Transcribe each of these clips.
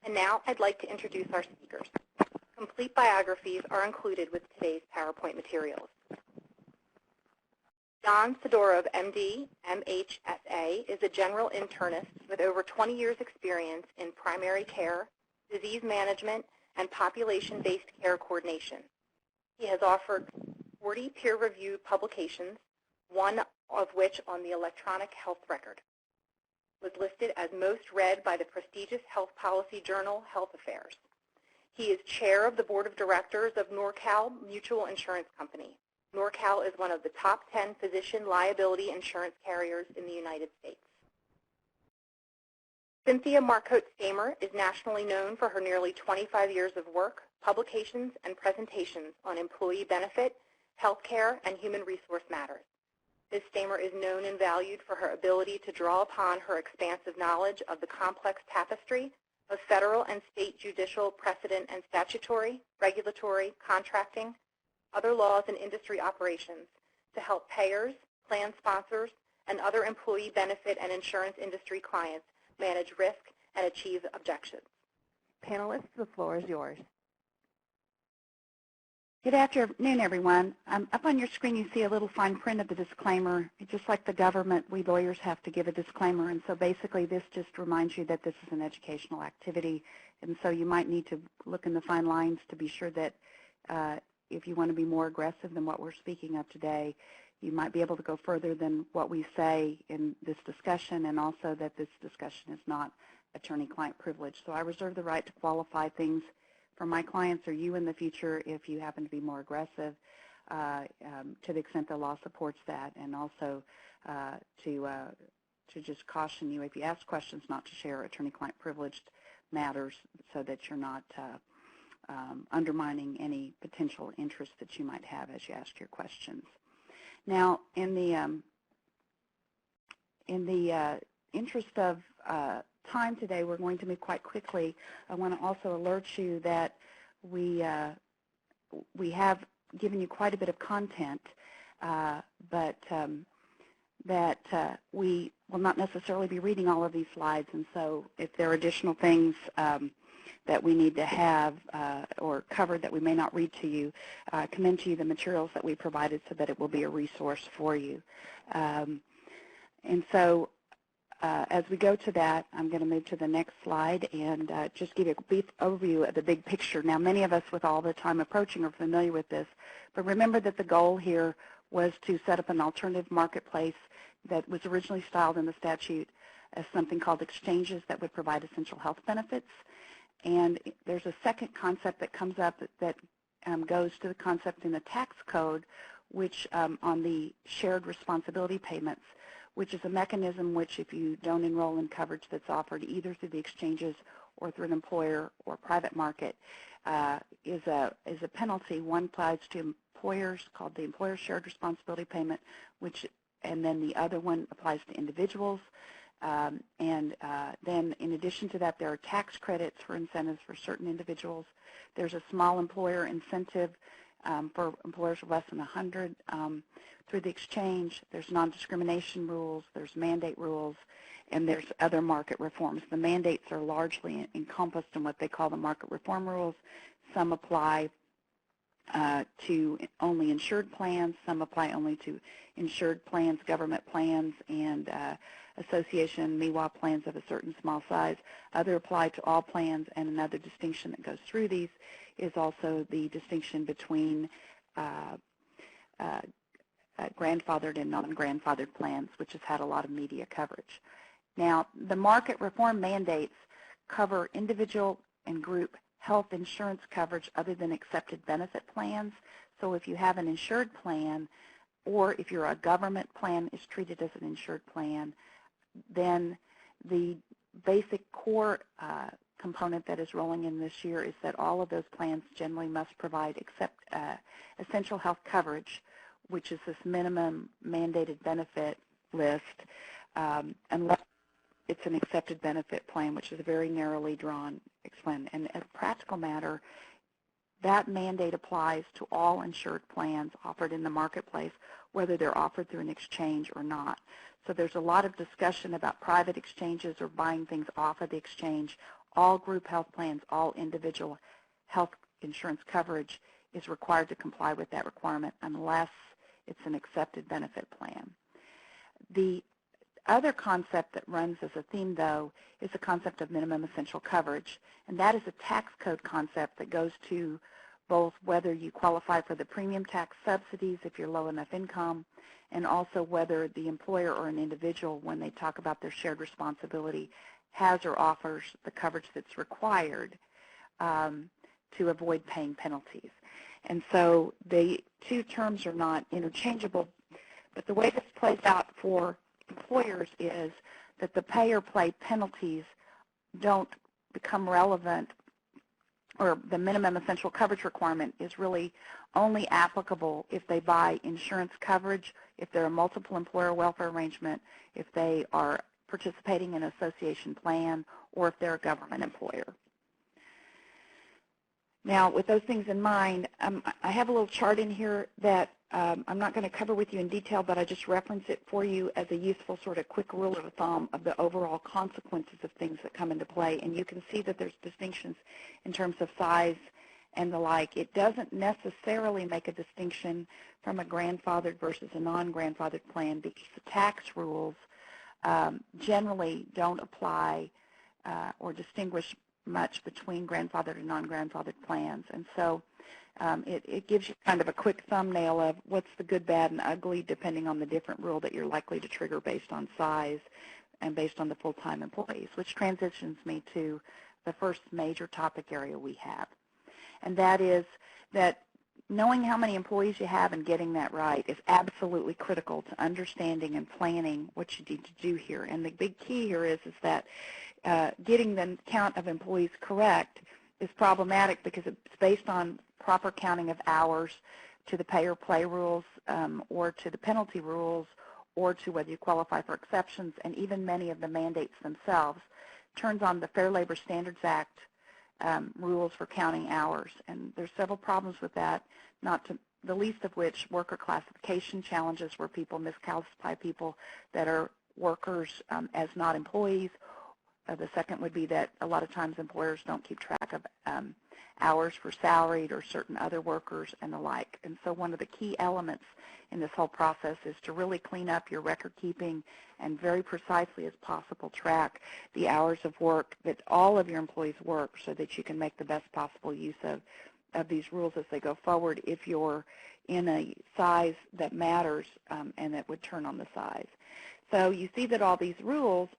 And now I'd like to introduce our speakers. Complete biographies are included with today's PowerPoint materials. Jaan Sidorov, MD, M.H.S.A, is a general internist with over 20 years' experience in primary care, disease management, and population-based care coordination. He has authored 40 peer-reviewed publications, one of which on the electronic health record. Was listed as most read by the prestigious health policy journal, Health Affairs. He is chair of the board of directors of NorCal Mutual Insurance Company. NorCal is one of the top 10 physician liability insurance carriers in the United States. Cynthia Stamer is nationally known for her nearly 25 years of work, publications, and presentations on employee benefit, healthcare, and human resource matters. Ms. Stamer is known and valued for her ability to draw upon her expansive knowledge of the complex tapestry of federal and state judicial precedent and statutory, regulatory, contracting, other laws, and industry operations to help payers, plan sponsors, and other employee benefit and insurance industry clients manage risk and achieve objectives. Panelists, the floor is yours. Good afternoon, everyone. Up on your screen, you see a little fine print of the disclaimer. Just like the government, we lawyers have to give a disclaimer, and so basically this just reminds you that this is an educational activity, and so you might need to look in the fine lines to be sure that if you want to be more aggressive than what we're speaking of today, you might be able to go further than what we say in this discussion, and also that this discussion is not attorney-client privilege. So I reserve the right to qualify things for my clients or you in the future if you happen to be more aggressive to the extent the law supports that, and also to just caution you if you ask questions not to share attorney-client privileged matters so that you're not undermining any potential interest that you might have as you ask your questions. Now, in the interest of time today, we're going to move quite quickly. I want to also alert you that we have given you quite a bit of content, but that we will not necessarily be reading all of these slides, and so if there are additional things that we need to have or covered that we may not read to you, commend to you the materials that we provided so that it will be a resource for you. And so as we go to that, I'm going to move to the next slide and just give you a brief overview of the big picture. Now, many of us with all the time approaching are familiar with this, but remember that the goal here was to set up an alternative marketplace that was originally styled in the statute as something called exchanges that would provide essential health benefits. And there's a second concept that comes up that goes to the concept in the tax code, which on the shared responsibility payments, which is a mechanism which, if you don't enroll in coverage that's offered either through the exchanges or through an employer or private market, is a penalty. One applies to employers called the employer shared responsibility payment, and then the other one applies to individuals. Then in addition to that, there are tax credits for incentives for certain individuals. There's a small employer incentive for employers of less than 100 through the exchange. There's non-discrimination rules, there's mandate rules, and there's other market reforms. The mandates are largely encompassed in what they call the market reform rules. Some apply to only insured plans, some apply only to insured plans, government plans, and association MEWA plans of a certain small size. Other apply to all plans, and another distinction that goes through these is also the distinction between grandfathered and non-grandfathered plans, which has had a lot of media coverage. Now, the market reform mandates cover individual and group health insurance coverage other than accepted benefit plans. So if you have an insured plan, or if you're a government plan is treated as an insured plan, then the basic core component that is rolling in this year is that all of those plans generally must provide essential health coverage, which is this minimum mandated benefit list, unless it's an accepted benefit plan, which is a very narrowly drawn explain. And as a practical matter, that mandate applies to all insured plans offered in the marketplace, whether they're offered through an exchange or not. So there's a lot of discussion about private exchanges or buying things off of the exchange. all group health plans, all individual health insurance coverage is required to comply with that requirement unless it's an accepted benefit plan. The other concept that runs as a theme, though, is the concept of minimum essential coverage, and that is a tax code concept that goes to both whether you qualify for the premium tax subsidies if you're low enough income, and also whether the employer or an individual, when they talk about their shared responsibility, has or offers the coverage that's required to avoid paying penalties. And so the two terms are not interchangeable, but the way this plays out for employers is that the pay or play penalties don't become relevant, or the minimum essential coverage requirement is really only applicable if they buy insurance coverage, if they're a multiple employer welfare arrangement, if they are participating in an association plan, or if they're a government employer. Now, with those things in mind, I have a little chart in here that I'm not going to cover with you in detail, but I just reference it for you as a useful sort of quick rule of thumb of the overall consequences of things that come into play. And you can see that there's distinctions in terms of size and the like. It doesn't necessarily make a distinction from a grandfathered versus a non-grandfathered plan because the tax rules generally don't apply or distinguish much between grandfathered and non-grandfathered plans. And so it gives you kind of a quick thumbnail of what's the good, bad, and ugly depending on the different rule that you're likely to trigger based on size and based on the full-time employees, which transitions me to the first major topic area we have. And that is that knowing how many employees you have and getting that right is absolutely critical to understanding and planning what you need to do here. And the big key here is that getting the count of employees correct is problematic because it's based on proper counting of hours to the pay or play rules or to the penalty rules or to whether you qualify for exceptions, and even many of the mandates themselves turns on the Fair Labor Standards Act rules for counting hours. And there's several problems with that, not to the least of which worker classification challenges where people misclassify people that are workers as not employees. The second would be that a lot of times employers don't keep track of hours for salaried or certain other workers and the like. And so one of the key elements in this whole process is to really clean up your record keeping and very precisely as possible track the hours of work that all of your employees work so that you can make the best possible use of these rules as they go forward if you're in a size that matters and that would turn on the size. So you see that all these rules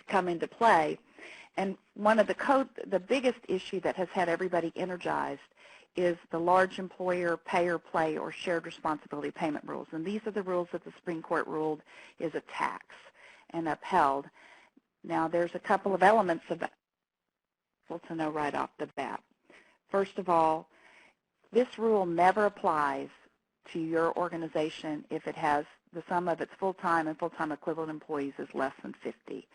come into play, and one of the biggest issue that has had everybody energized is the large employer pay or play or shared responsibility payment rules. And these are the rules that the Supreme Court ruled is a tax and upheld. Now there's a couple of elements of that to know right off the bat. First of all, this rule never applies to your organization if it has the sum of its full-time and full-time equivalent employees is less than 50.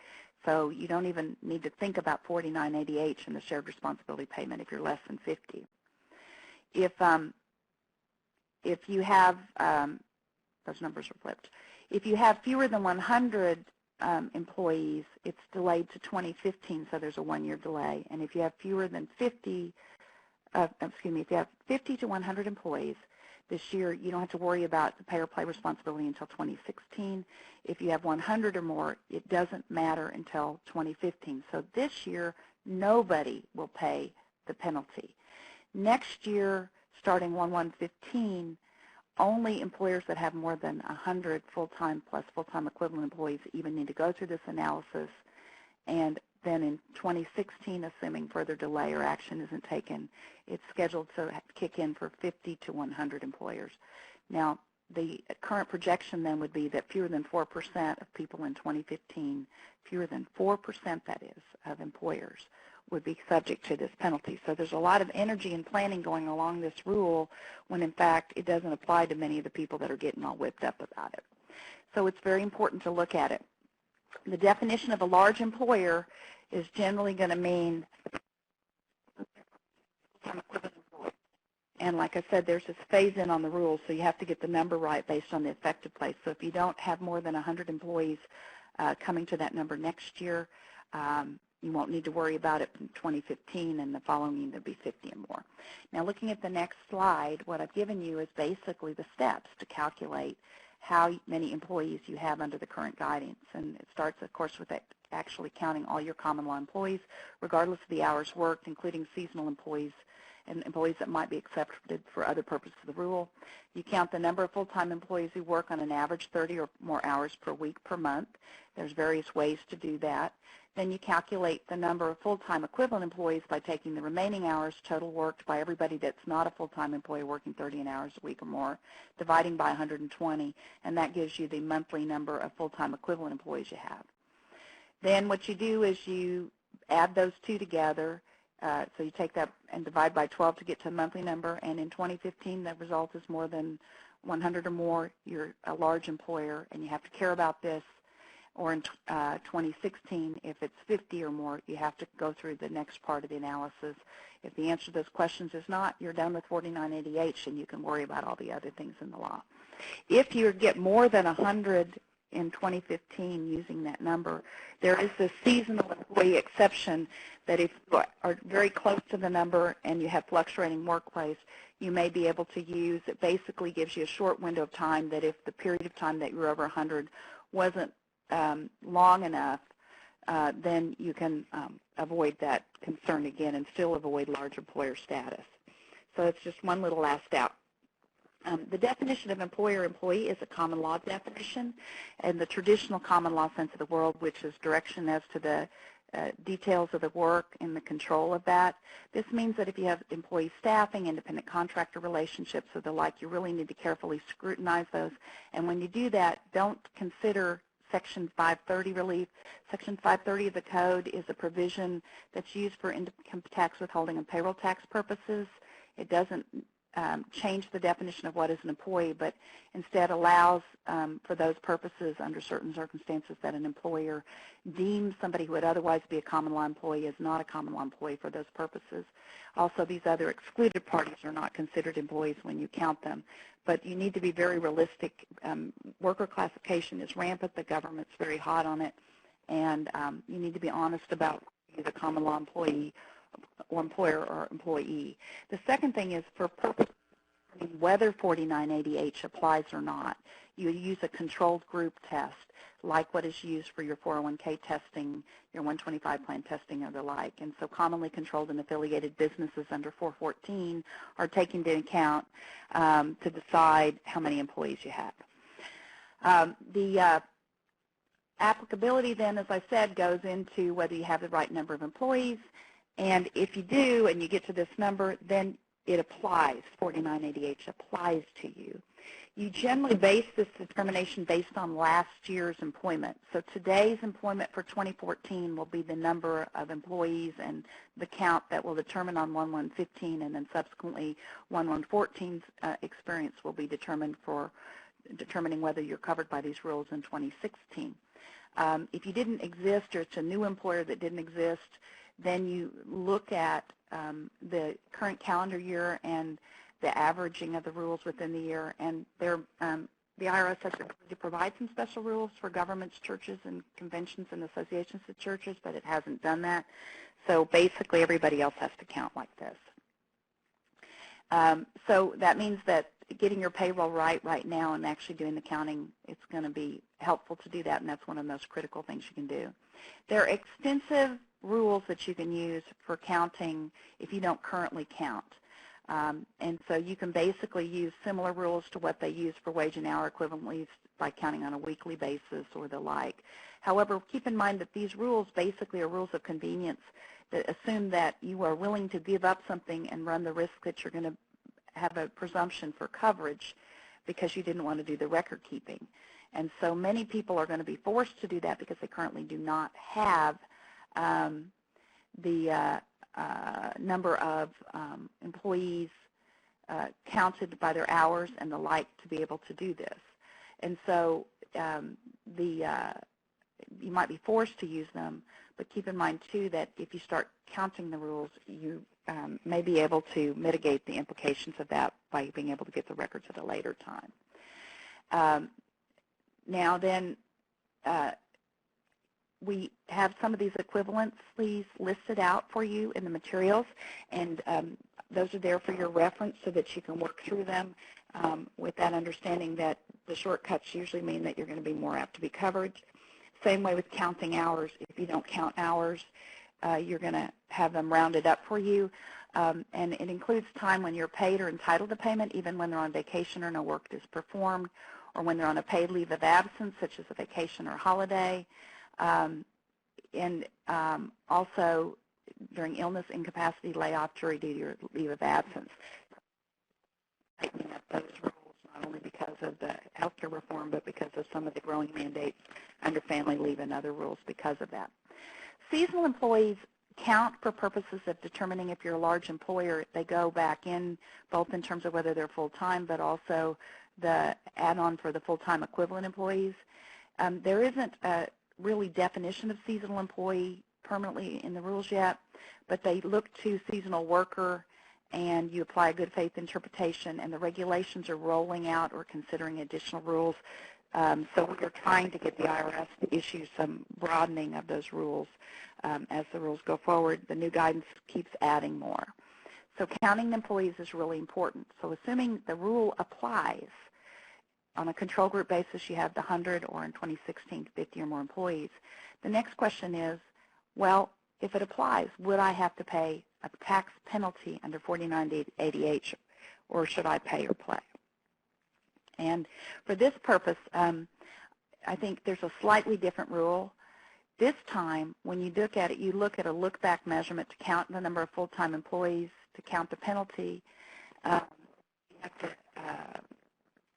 So you don't even need to think about 4980H in the shared responsibility payment if you're less than 50. If you have, those numbers are flipped. If you have fewer than 100 employees, it's delayed to 2015, so there's a 1-year delay. And if you have fewer than 50, if you have 50 to 100 employees this year, you don't have to worry about the pay or play responsibility until 2016. If you have 100 or more, it doesn't matter until 2015. So this year, nobody will pay the penalty. Next year, starting 1/1/15, only employers that have more than 100 full-time plus full-time equivalent employees even need to go through this analysis. And then in 2016, assuming further delay or action isn't taken, it's scheduled to kick in for 50 to 100 employers. Now, the current projection then would be that fewer than 4% of people in 2015, fewer than 4% that is, of employers would be subject to this penalty. So there's a lot of energy and planning going along this rule when in fact it doesn't apply to many of the people that are getting all whipped up about it. So it's very important to look at it. The definition of a large employer is generally going to mean, and like I said, there's this phase-in on the rules, so you have to get the number right based on the effective place. So if you don't have more than 100 employees coming to that number next year, you won't need to worry about it in 2015, and the following year there'll be 50 and more. Now, looking at the next slide, what I've given you is basically the steps to calculate how many employees you have under the current guidance. And it starts, of course, with actually counting all your common law employees, regardless of the hours worked, including seasonal employees and employees that might be accepted for other purposes of the rule. You count the number of full-time employees who work on an average 30 or more hours per week per month. There's various ways to do that. Then you calculate the number of full-time equivalent employees by taking the remaining hours total worked by everybody that's not a full-time employee working 30 hours a week or more, dividing by 120, and that gives you the monthly number of full-time equivalent employees you have. Then what you do is you add those two together. So you take that and divide by 12 to get to a monthly number, and in 2015 the result is more than 100 or more. You're a large employer and you have to care about this. Or in 2016, if it's 50 or more, you have to go through the next part of the analysis. If the answer to those questions is not, you're done with 4980H and you can worry about all the other things in the law. If you get more than 100 in 2015 using that number, there is this seasonal employee exception that if you are very close to the number and you have fluctuating workplace, you may be able to use, it basically gives you a short window of time that if the period of time that you're over 100 wasn't long enough, then you can avoid that concern again and still avoid large employer status. So it's just one little last step. The definition of employer-employee is a common law definition, and the traditional common law sense of the world, which is direction as to the details of the work and the control of that. This means that if you have employee staffing, independent contractor relationships, or the like, you really need to carefully scrutinize those. And when you do that, don't consider Section 530 relief. Section 530 of the Code is a provision that's used for income tax withholding and payroll tax purposes. It doesn't change the definition of what is an employee, but instead allows for those purposes under certain circumstances that an employer deems somebody who would otherwise be a common law employee as not a common law employee for those purposes. Also, these other excluded parties are not considered employees when you count them. But you need to be very realistic. Worker classification is rampant. The government's very hot on it. And you need to be honest about the common law employee or employer or employee. The second thing is for purposes of whether 4980H applies or not, you use a controlled group test like what is used for your 401k testing, your 125 plan testing, or the like. And so commonly controlled and affiliated businesses under 414 are taken into account to decide how many employees you have. The applicability then, as I said, goes into whether you have the right number of employees. And if you do and you get to this number, then it applies, 4980H applies to you. You generally base this determination based on last year's employment. So today's employment for 2014 will be the number of employees and the count that will determine on 1/1/15, and then subsequently 1/1/14's experience will be determined for determining whether you're covered by these rules in 2016. If you didn't exist or it's a new employer that didn't exist, then you look at the current calendar year and the averaging of the rules within the year, and the IRS has agreed to provide some special rules for governments, churches, and conventions and associations of churches, but it hasn't done that. So basically everybody else has to count like this. So that means that getting your payroll right now and actually doing the counting, it's going to be helpful to do that, and that's one of the most critical things you can do. There are extensive rules that you can use for counting if you don't currently count. And so you can basically use similar rules to what they use for wage and hour equivalently by counting on a weekly basis or the like. However, keep in mind that these rules basically are rules of convenience that assume that you are willing to give up something and run the risk that you're going to have a presumption for coverage because you didn't want to do the record keeping. And so many people are going to be forced to do that because they currently do not have the number of employees counted by their hours and the like to be able to do this. And so you might be forced to use them, but keep in mind, too, that if you start counting the rules, you may be able to mitigate the implications of that by being able to get the records at a later time. Now then, we have some of these equivalencies listed out for you in the materials, and those are there for your reference so that you can work through them with that understanding that the shortcuts usually mean that you're going to be more apt to be covered. Same way with counting hours. If you don't count hours, you're going to have them rounded up for you. And it includes time when you're paid or entitled to payment, even when they're on vacation or no work is performed, or when they're on a paid leave of absence, such as a vacation or holiday, and also during illness, incapacity, layoff, jury duty, or leave of absence. Tightening up those rules, not only because of the healthcare reform, but because of some of the growing mandates under family leave and other rules because of that. Seasonal employees count for purposes of determining if you're a large employer. They go back in both in terms of whether they're full-time, but also the add-on for the full-time equivalent employees. There isn't a really definition of seasonal employee permanently in the rules yet, but they look to seasonal worker, and you apply a good faith interpretation, and the regulations are rolling out or considering additional rules. So we're trying to get the IRS to issue some broadening of those rules as the rules go forward. The new guidance keeps adding more. So counting employees is really important. So assuming the rule applies, on a control group basis, you have the 100, or in 2016, 50 or more employees. The next question is, well, if it applies, would I have to pay a tax penalty under 4980H, or should I pay or play? And for this purpose, I think there's a slightly different rule. This time, when you look at it, you look at a look-back measurement to count the number of full-time employees, to count the penalty, you have to,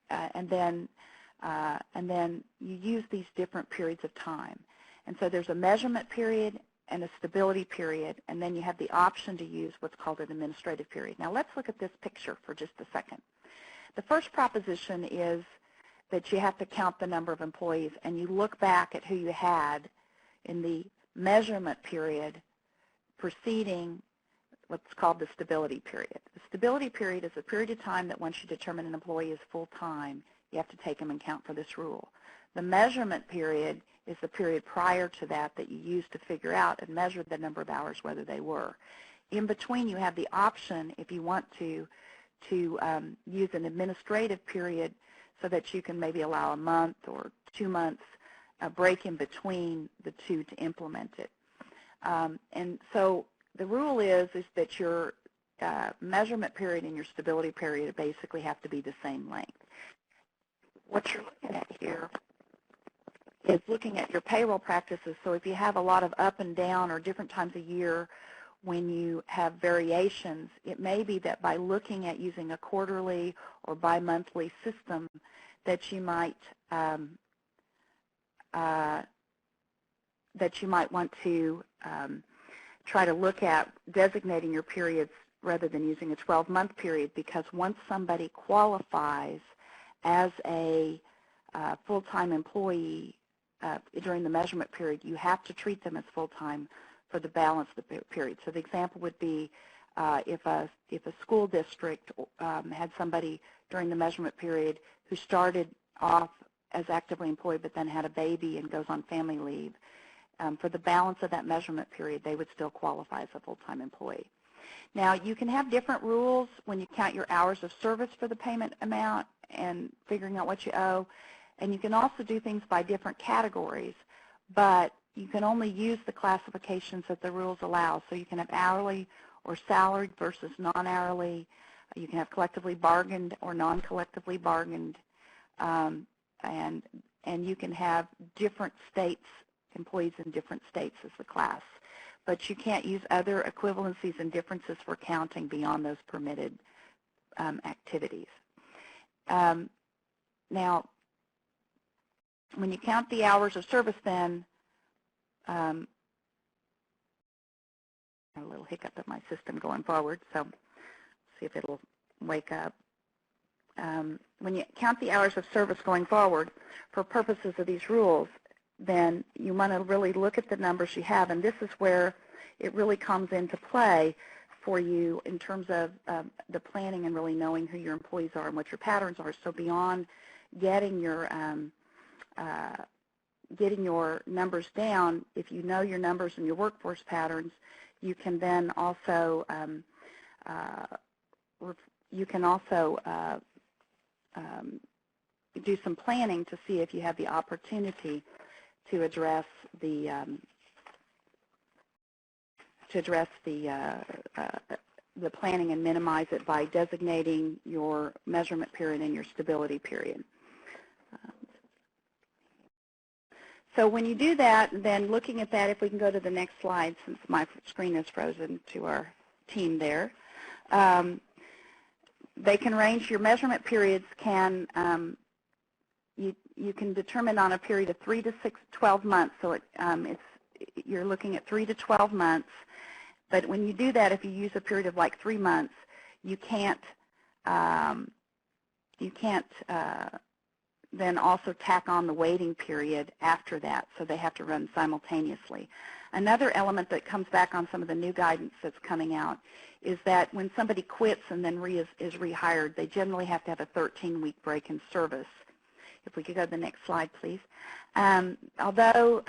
and then you use these different periods of time. And so there's a measurement period and a stability period, and then you have the option to use what's called an administrative period. Now let's look at this picture for just a second. The first proposition is that you have to count the number of employees, and you look back at who you had in the measurement period preceding what's called the stability period. The stability period is a period of time that once you determine an employee is full-time, you have to take them and count for this rule. The measurement period is the period prior to that that you use to figure out and measure the number of hours, whether they were. In between, you have the option, if you want to use an administrative period so that you can maybe allow a month or 2 months a break in between the two to implement it. And so the rule is that your measurement period and your stability period basically have to be the same length. What you're looking at here is looking at your payroll practices. So if you have a lot of up and down or different times a year when you have variations, it may be that by looking at using a quarterly or bi-monthly system that you might want to try to look at designating your periods rather than using a 12-month period, because once somebody qualifies as a full-time employee during the measurement period, you have to treat them as full-time for the balance of the period. So the example would be if a school district had somebody during the measurement period who started off as actively employed but then had a baby and goes on family leave, for the balance of that measurement period, they would still qualify as a full-time employee. Now, you can have different rules when you count your hours of service for the payment amount and figuring out what you owe, and you can also do things by different categories, but you can only use the classifications that the rules allow. So you can have hourly or salaried versus non-hourly. You can have collectively bargained or non-collectively bargained, and you can have different states, employees in different states as the class. But you can't use other equivalencies and differences for counting beyond those permitted activities. Now, when you count the hours of service, then a little hiccup of my system going forward, so see if it'll wake up. When you count the hours of service going forward for purposes of these rules, then you want to really look at the numbers you have, and this is where it really comes into play for you in terms of the planning and really knowing who your employees are and what your patterns are. So beyond getting your getting your numbers down, if you know your numbers and your workforce patterns, you can then also do some planning to see if you have the opportunity to address the planning and minimize it by designating your measurement period and your stability period. So when you do that, then looking at that, if we can go to the next slide, since my screen is frozen to our team there, they can range, your measurement periods can, you can determine on a period of 3 to 12 months, so you're looking at 3 to 12 months, but when you do that, if you use a period of like 3 months, you can't then also tack on the waiting period after that, so they have to run simultaneously. Another element that comes back on some of the new guidance that's coming out is that when somebody quits and then is rehired, they generally have to have a 13-week break in service. If we could go to the next slide, please. Although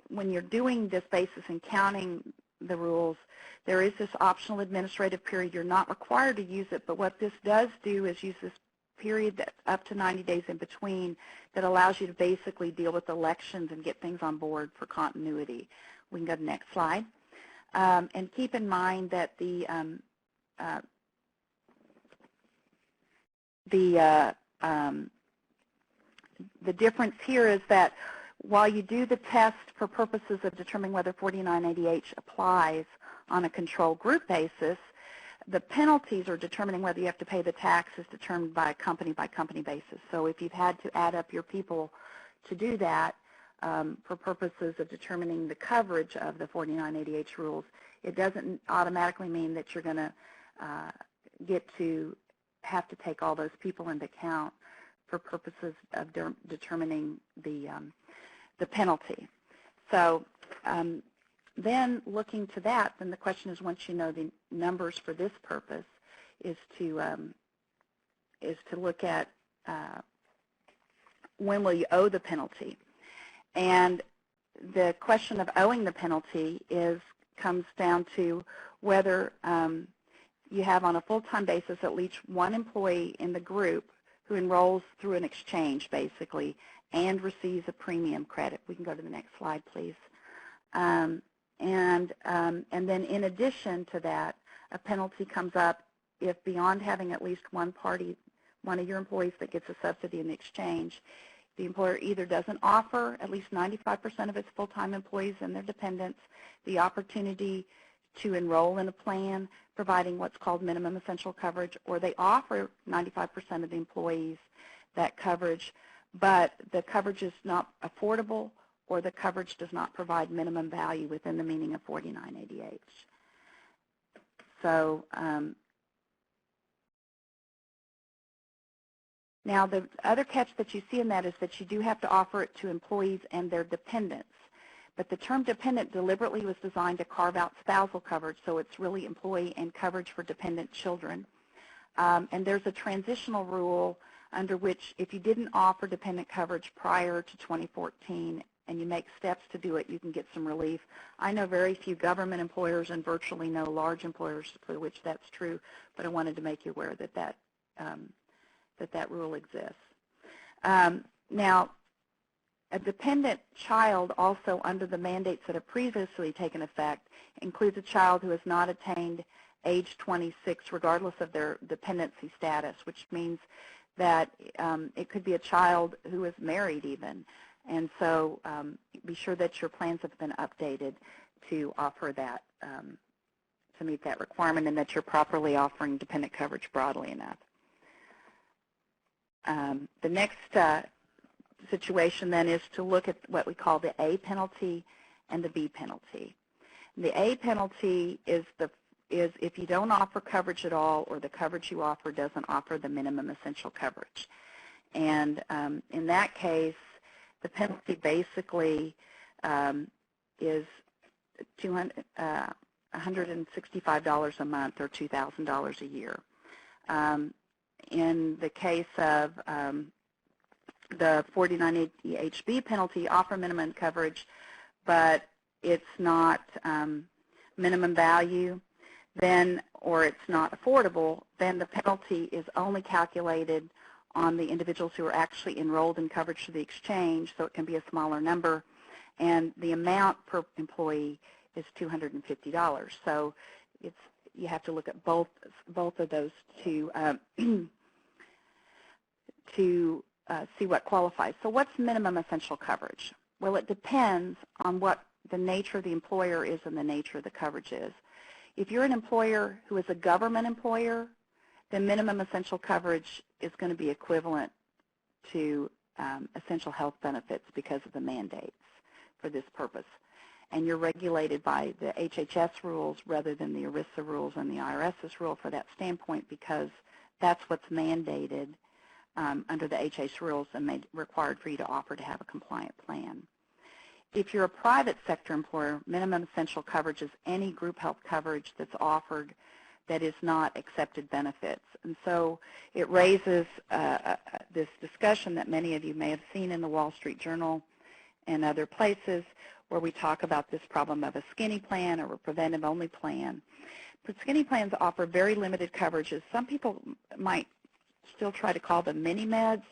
when you're doing this basis and counting the rules, there is this optional administrative period. You're not required to use it, but what this does do is use this period that's up to 90 days in between that allows you to basically deal with elections and get things on board for continuity. We can go to the next slide. And keep in mind that the difference here is that while you do the test for purposes of determining whether 4980H applies on a control group basis, the penalties are determining whether you have to pay the tax is determined by company basis. So if you've had to add up your people to do that for purposes of determining the coverage of the 4980H rules, it doesn't automatically mean that you're going to have to take all those people into account for purposes of determining the penalty. So then looking to that, then the question is, once you know the numbers for this purpose, is to look at when will you owe the penalty. And the question of owing the penalty comes down to whether you have on a full-time basis at least one employee in the group who enrolls through an exchange, basically, and receives a premium credit. We can go to the next slide, please. And then in addition to that, a penalty comes up if beyond having at least one of your employees that gets a subsidy in exchange, the employer either doesn't offer at least 95% of its full-time employees and their dependents the opportunity to enroll in a plan providing what's called minimum essential coverage, or they offer 95% of the employees that coverage, but the coverage is not affordable, or the coverage does not provide minimum value within the meaning of 4980H. So now the other catch that you see in that is that you do have to offer it to employees and their dependents. But the term dependent deliberately was designed to carve out spousal coverage, so it's really employee and coverage for dependent children. And there's a transitional rule under which if you didn't offer dependent coverage prior to 2014 and you make steps to do it, you can get some relief. I know very few government employers and virtually no large employers for which that's true, but I wanted to make you aware that that rule exists. Now, a dependent child also under the mandates that have previously taken effect includes a child who has not attained age 26 regardless of their dependency status, which means that it could be a child who is married even. And so be sure that your plans have been updated to offer that, to meet that requirement, and that you're properly offering dependent coverage broadly enough. The next situation then is to look at what we call the A penalty and the B penalty. The A penalty is if you don't offer coverage at all, or the coverage you offer doesn't offer the minimum essential coverage. And in that case, the penalty basically is $165 a month or $2,000 a year. In the case of the 4980 H.B. penalty offer minimum coverage, but it's not minimum value, then, or it's not affordable, then the penalty is only calculated on the individuals who are actually enrolled in coverage through the exchange, so it can be a smaller number, and the amount per employee is $250. So you have to look at both of those to see what qualifies. So what's minimum essential coverage? Well, it depends on what the nature of the employer is and the nature of the coverage is. If you're an employer who is a government employer, then minimum essential coverage is going to be equivalent to essential health benefits because of the mandates for this purpose. And you're regulated by the H.H.S. rules rather than the ERISA rules and the IRS's rule for that standpoint, because that's what's mandated under the H.H.S. rules and made required for you to offer to have a compliant plan. If you're a private sector employer, minimum essential coverage is any group health coverage that's offered that is not accepted benefits. And so it raises this discussion that many of you may have seen in the Wall Street Journal and other places where we talk about this problem of a skinny plan or a preventive-only plan. But skinny plans offer very limited coverages. Some people might still try to call them mini-meds,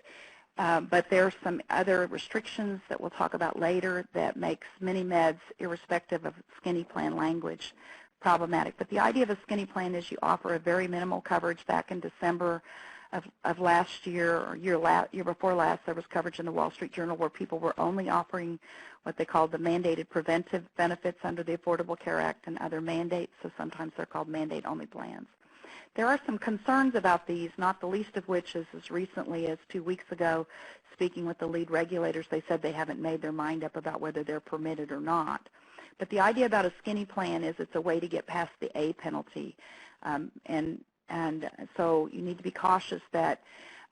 but there are some other restrictions that we'll talk about later that makes mini-meds, irrespective of skinny plan language, problematic. But the idea of a skinny plan is you offer a very minimal coverage. Back in December of last year, or year before last, there was coverage in the Wall Street Journal where people were only offering what they called the mandated preventive benefits under the Affordable Care Act and other mandates, so sometimes they're called mandate-only plans. There are some concerns about these, not the least of which is as recently as 2 weeks ago, speaking with the lead regulators, they said they haven't made their mind up about whether they're permitted or not. But the idea about a skinny plan is it's a way to get past the A penalty. And so you need to be cautious that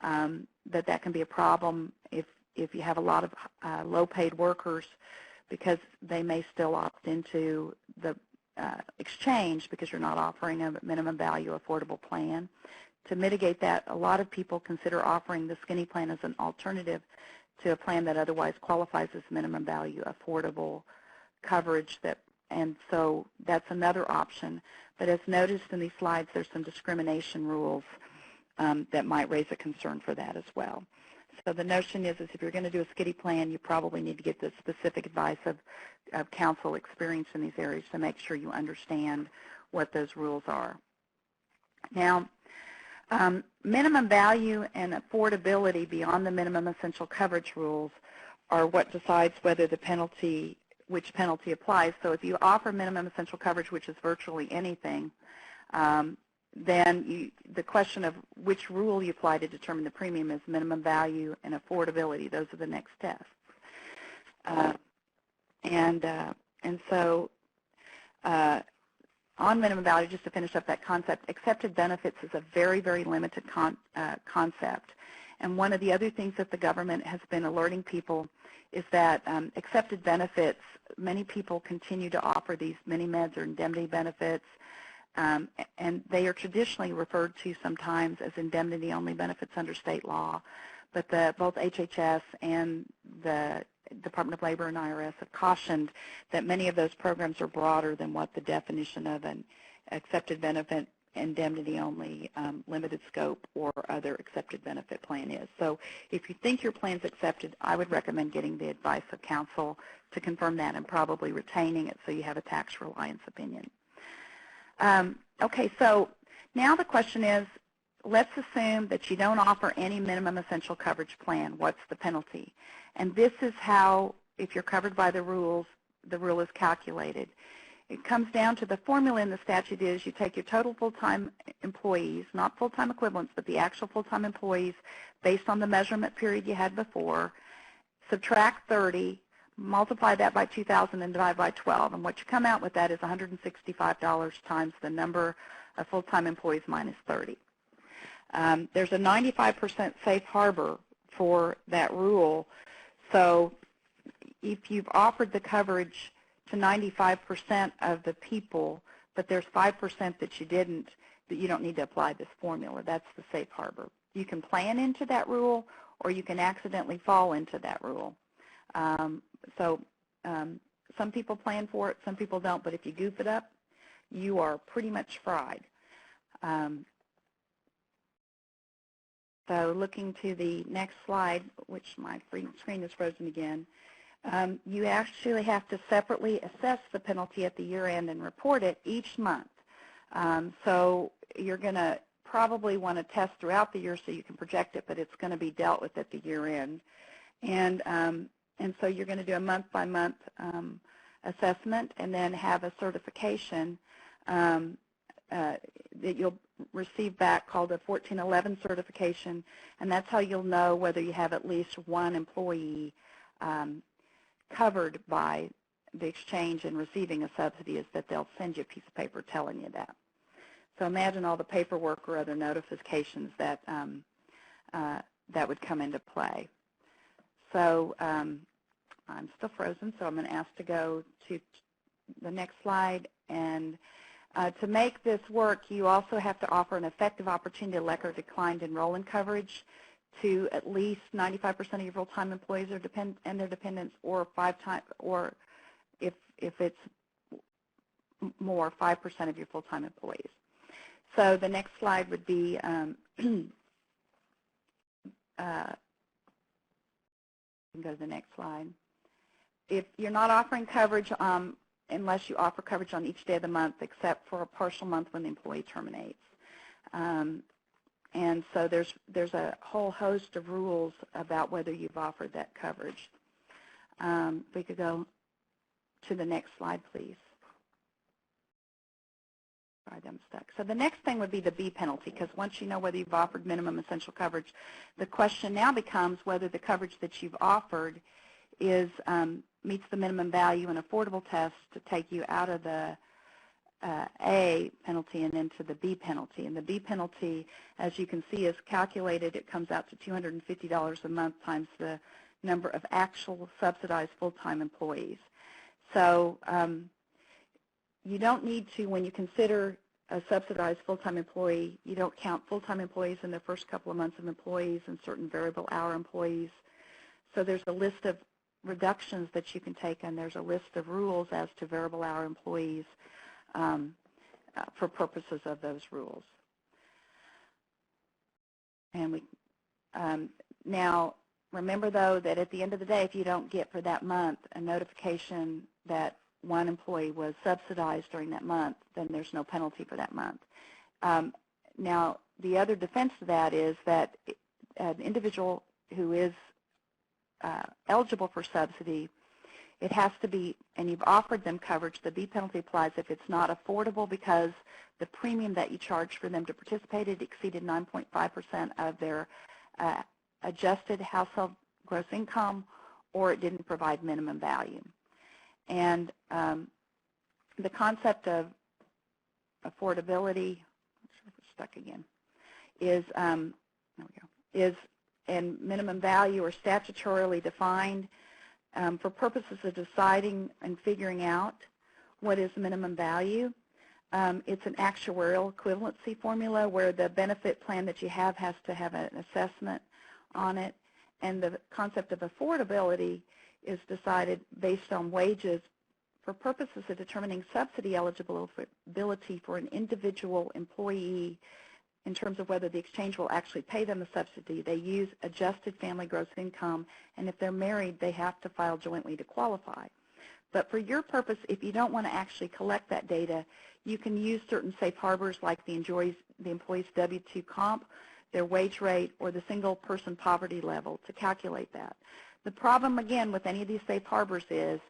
that can be a problem if you have a lot of low-paid workers, because they may still opt into the exchange because you're not offering a minimum value affordable plan. To mitigate that, a lot of people consider offering the skinny plan as an alternative to a plan that otherwise qualifies as minimum value affordable coverage, and so that's another option. But as noticed in these slides, there's some discrimination rules that might raise a concern for that as well. So the notion is if you're going to do a skinny plan, you probably need to get the specific advice of counsel experienced in these areas to make sure you understand what those rules are. Now, minimum value and affordability beyond the minimum essential coverage rules are what decides whether the penalty, which penalty applies. So if you offer minimum essential coverage, which is virtually anything, then the question of which rule you apply to determine the premium is minimum value and affordability. Those are the next tests. And so on minimum value, just to finish up that concept, accepted benefits is a very, very limited concept. And one of the other things that the government has been alerting people is that accepted benefits, many people continue to offer these mini-meds or indemnity benefits, and they are traditionally referred to sometimes as indemnity-only benefits under state law. But both HHS and the Department of Labor and IRS have cautioned that many of those programs are broader than what the definition of an accepted benefit indemnity-only limited scope or other accepted benefit plan is. So if you think your plan's accepted, I would recommend getting the advice of counsel to confirm that and probably retaining it so you have a tax reliance opinion. Okay, so now the question is, let's assume that you don't offer any minimum essential coverage plan. What's the penalty? And this is how, if you're covered by the rule is calculated. It comes down to the formula in the statute is you take your total full-time employees, not full-time equivalents, but the actual full-time employees based on the measurement period you had before, subtract 30, multiply that by 2,000 and divide by 12. And what you come out with that is $165 times the number of full-time employees minus 30. There's a 95% safe harbor for that rule. So if you've offered the coverage to 95% of the people, but there's 5% that you didn't, that you don't need to apply this formula. That's the safe harbor. You can plan into that rule, or you can accidentally fall into that rule. Some people plan for it, some people don't, but if you goof it up, you are pretty much fried. So looking to the next slide, which my screen is frozen again, you actually have to separately assess the penalty at the year end and report it each month. So you're going to probably want to test throughout the year so you can project it, but it's going to be dealt with at the year end. And so you're going to do a month-by-month assessment and then have a certification that you'll receive back called a 1411 certification, and that's how you'll know whether you have at least one employee covered by the exchange and receiving a subsidy, is that they'll send you a piece of paper telling you that. So imagine all the paperwork or other notifications that that would come into play. So I'm still frozen, so I'm going to ask to go to the next slide. And to make this work, you also have to offer an effective opportunity to elect or decline to enroll in coverage to at least 95% of your full-time employees and their dependents, or 5 times, or if it's more, 5% of your full-time employees. So the next slide would be you can go to the next slide. If you're not offering coverage unless you offer coverage on each day of the month, except for a partial month when the employee terminates. And so there's a whole host of rules about whether you've offered that coverage. If we could go to the next slide, please. Sorry, I'm stuck. So the next thing would be the B penalty, because once you know whether you've offered minimum essential coverage, the question now becomes whether the coverage that you've offered is meets the minimum value and affordable test to take you out of the A penalty and into the B penalty. And the B penalty, as you can see, is calculated. It comes out to $250 a month times the number of actual subsidized full-time employees. So you don't need to, when you consider a subsidized full-time employee, you don't count full-time employees in the first couple of months of employees and certain variable hour employees. So there's a list of reductions that you can take, and there's a list of rules as to variable hour employees for purposes of those rules. And we now remember, though, that at the end of the day, if you don't get for that month a notification that one employee was subsidized during that month, then there's no penalty for that month. Now, the other defense to that is that an individual who is eligible for subsidy, it has to be, and you've offered them coverage, the B penalty applies if it's not affordable because the premium that you charged for them to participate exceeded 9.5% of their adjusted household gross income, or it didn't provide minimum value. And the concept of affordability, stuck again, is there we go, is and minimum value are statutorily defined for purposes of deciding and figuring out what is minimum value. It's an actuarial equivalency formula where the benefit plan that you have has to have an assessment on it, and the concept of affordability is decided based on wages for purposes of determining subsidy eligibility for an individual employee in terms of whether the exchange will actually pay them the subsidy. They use adjusted family gross income, and if they're married, they have to file jointly to qualify. But for your purpose, if you don't want to actually collect that data, you can use certain safe harbors like the employee's W-2 comp, their wage rate, or the single person poverty level to calculate that. The problem, again, with any of these safe harbors is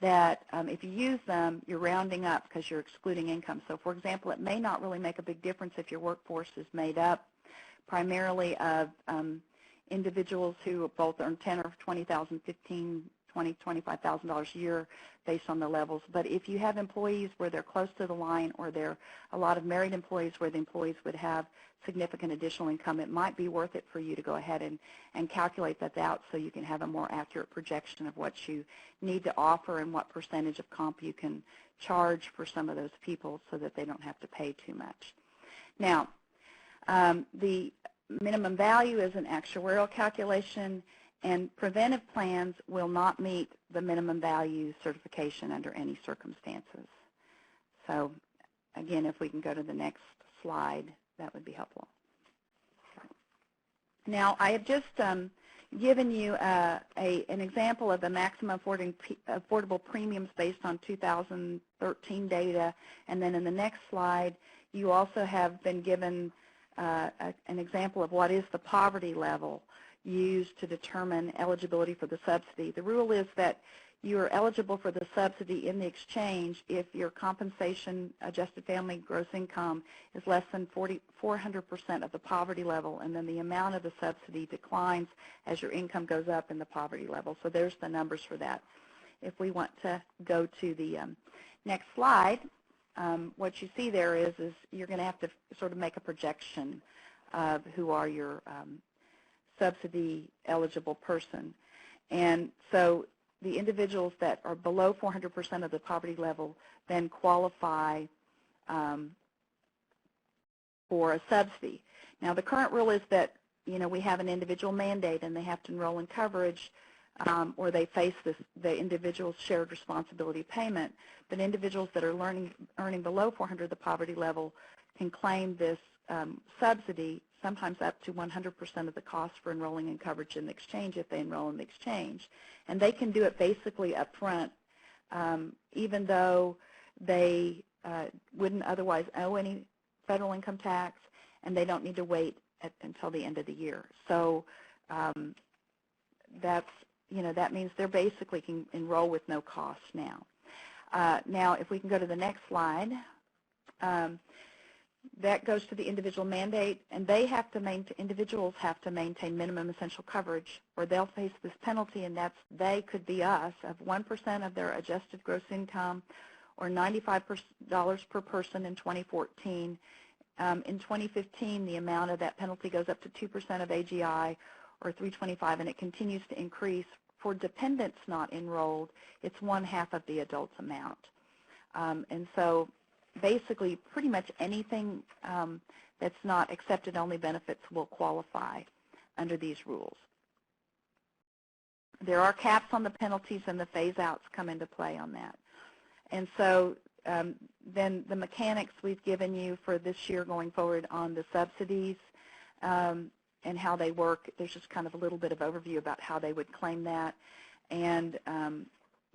that if you use them, you're rounding up because you're excluding income. So, for example, it may not really make a big difference if your workforce is made up primarily of individuals who both earn $10,000 or $20,000, $15,000, $20,000, $25,000 a year based on the levels. But if you have employees where they're close to the line, or there are a lot of married employees where the employees would have significant additional income, it might be worth it for you to go ahead and calculate that out so you can have a more accurate projection of what you need to offer and what percentage of comp you can charge for some of those people so that they don't have to pay too much. Now, the minimum value is an actuarial calculation, and preventive plans will not meet the minimum value certification under any circumstances. So again, if we can go to the next slide, that would be helpful. Now, I have just given you an example of the maximum affordable premiums based on 2013 data, and then in the next slide, you also have been given an example of what is the poverty level used to determine eligibility for the subsidy. The rule is that you are eligible for the subsidy in the exchange if your compensation adjusted family gross income is less than 400% of the poverty level, and then the amount of the subsidy declines as your income goes up in the poverty level. So there's the numbers for that. If we want to go to the next slide, what you see there is you're going to have to sort of make a projection of who are your subsidy eligible person. And so the individuals that are below 400% of the poverty level then qualify for a subsidy. Now, the current rule is that, we have an individual mandate and they have to enroll in coverage or they face the individual's shared responsibility payment. But individuals that are earning below 400 the poverty level can claim this subsidy, sometimes up to 100% of the cost for enrolling in coverage in the exchange if they enroll in the exchange. And they can do it basically up front, even though they wouldn't otherwise owe any federal income tax, and they don't need to wait until the end of the year. So that means they're basically can enroll with no cost now. Now, if we can go to the next slide, that goes to the individual mandate, and individuals have to maintain minimum essential coverage, or they'll face this penalty, and they could be us, of 1% of their adjusted gross income, or $95 per person in 2014. In 2015, the amount of that penalty goes up to 2% of AGI, or $325, and it continues to increase. For dependents not enrolled, it's 1/2 of the adult's amount. And so basically, pretty much anything that's not accepted-only benefits will qualify under these rules. There are caps on the penalties, and the phase-outs come into play on that. And so then the mechanics we've given you for this year going forward on the subsidies and how they work. There's just kind of a little bit of overview about how they would claim that. And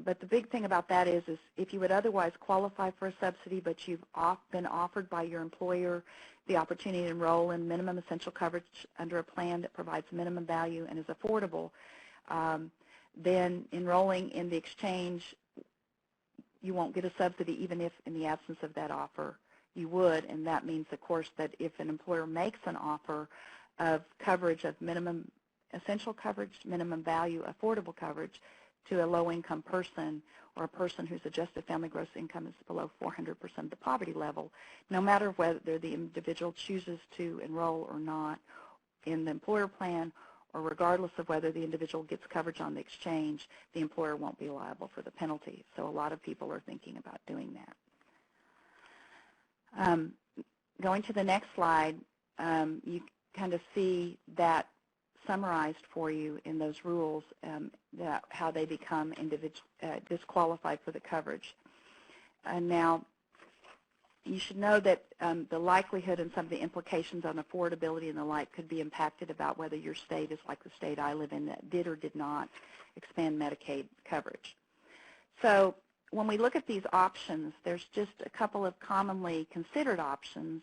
but the big thing about that is if you would otherwise qualify for a subsidy, but you've been offered by your employer the opportunity to enroll in minimum essential coverage under a plan that provides minimum value and is affordable, then enrolling in the exchange, you won't get a subsidy even if in the absence of that offer you would. And that means, of course, that if an employer makes an offer of coverage of minimum essential coverage, minimum value, affordable coverage, to a low-income person or a person whose adjusted family gross income is below 400% of the poverty level, no matter whether the individual chooses to enroll or not in the employer plan, or regardless of whether the individual gets coverage on the exchange, the employer won't be liable for the penalty. So a lot of people are thinking about doing that. Going to the next slide, you kind of see that summarized for you in those rules, how they become disqualified for the coverage. Now, you should know that the likelihood and some of the implications on affordability and the like could be impacted about whether your state is like the state I live in that did or did not expand Medicaid coverage. So when we look at these options, there's just a couple of commonly considered options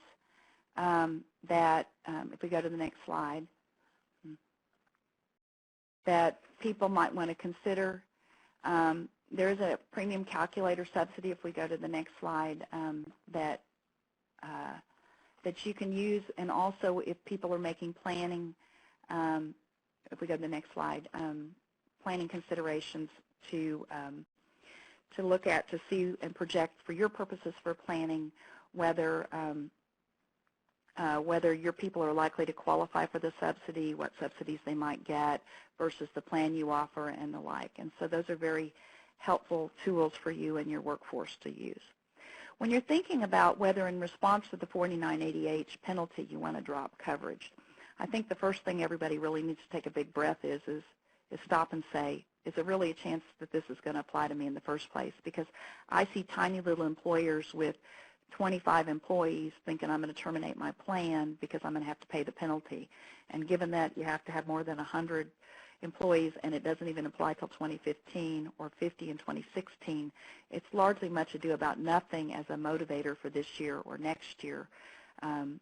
that, if we go to the next slide, that people might want to consider. There is a premium calculator subsidy, if we go to the next slide, that you can use, and also if people are making planning, if we go to the next slide, planning considerations to look at, to see and project for your purposes for planning whether whether your people are likely to qualify for the subsidy, what subsidies they might get versus the plan you offer and the like. And so those are very helpful tools for you and your workforce to use. When you're thinking about whether in response to the 4980H penalty you want to drop coverage, I think the first thing everybody really needs to take a big breath is stop and say, is there really a chance that this is going to apply to me in the first place? Because I see tiny little employers with 25 employees thinking I'm going to terminate my plan because I'm going to have to pay the penalty. And given that you have to have more than 100 employees and it doesn't even apply till 2015 or 50 in 2016, it's largely much ado about nothing as a motivator for this year or next year.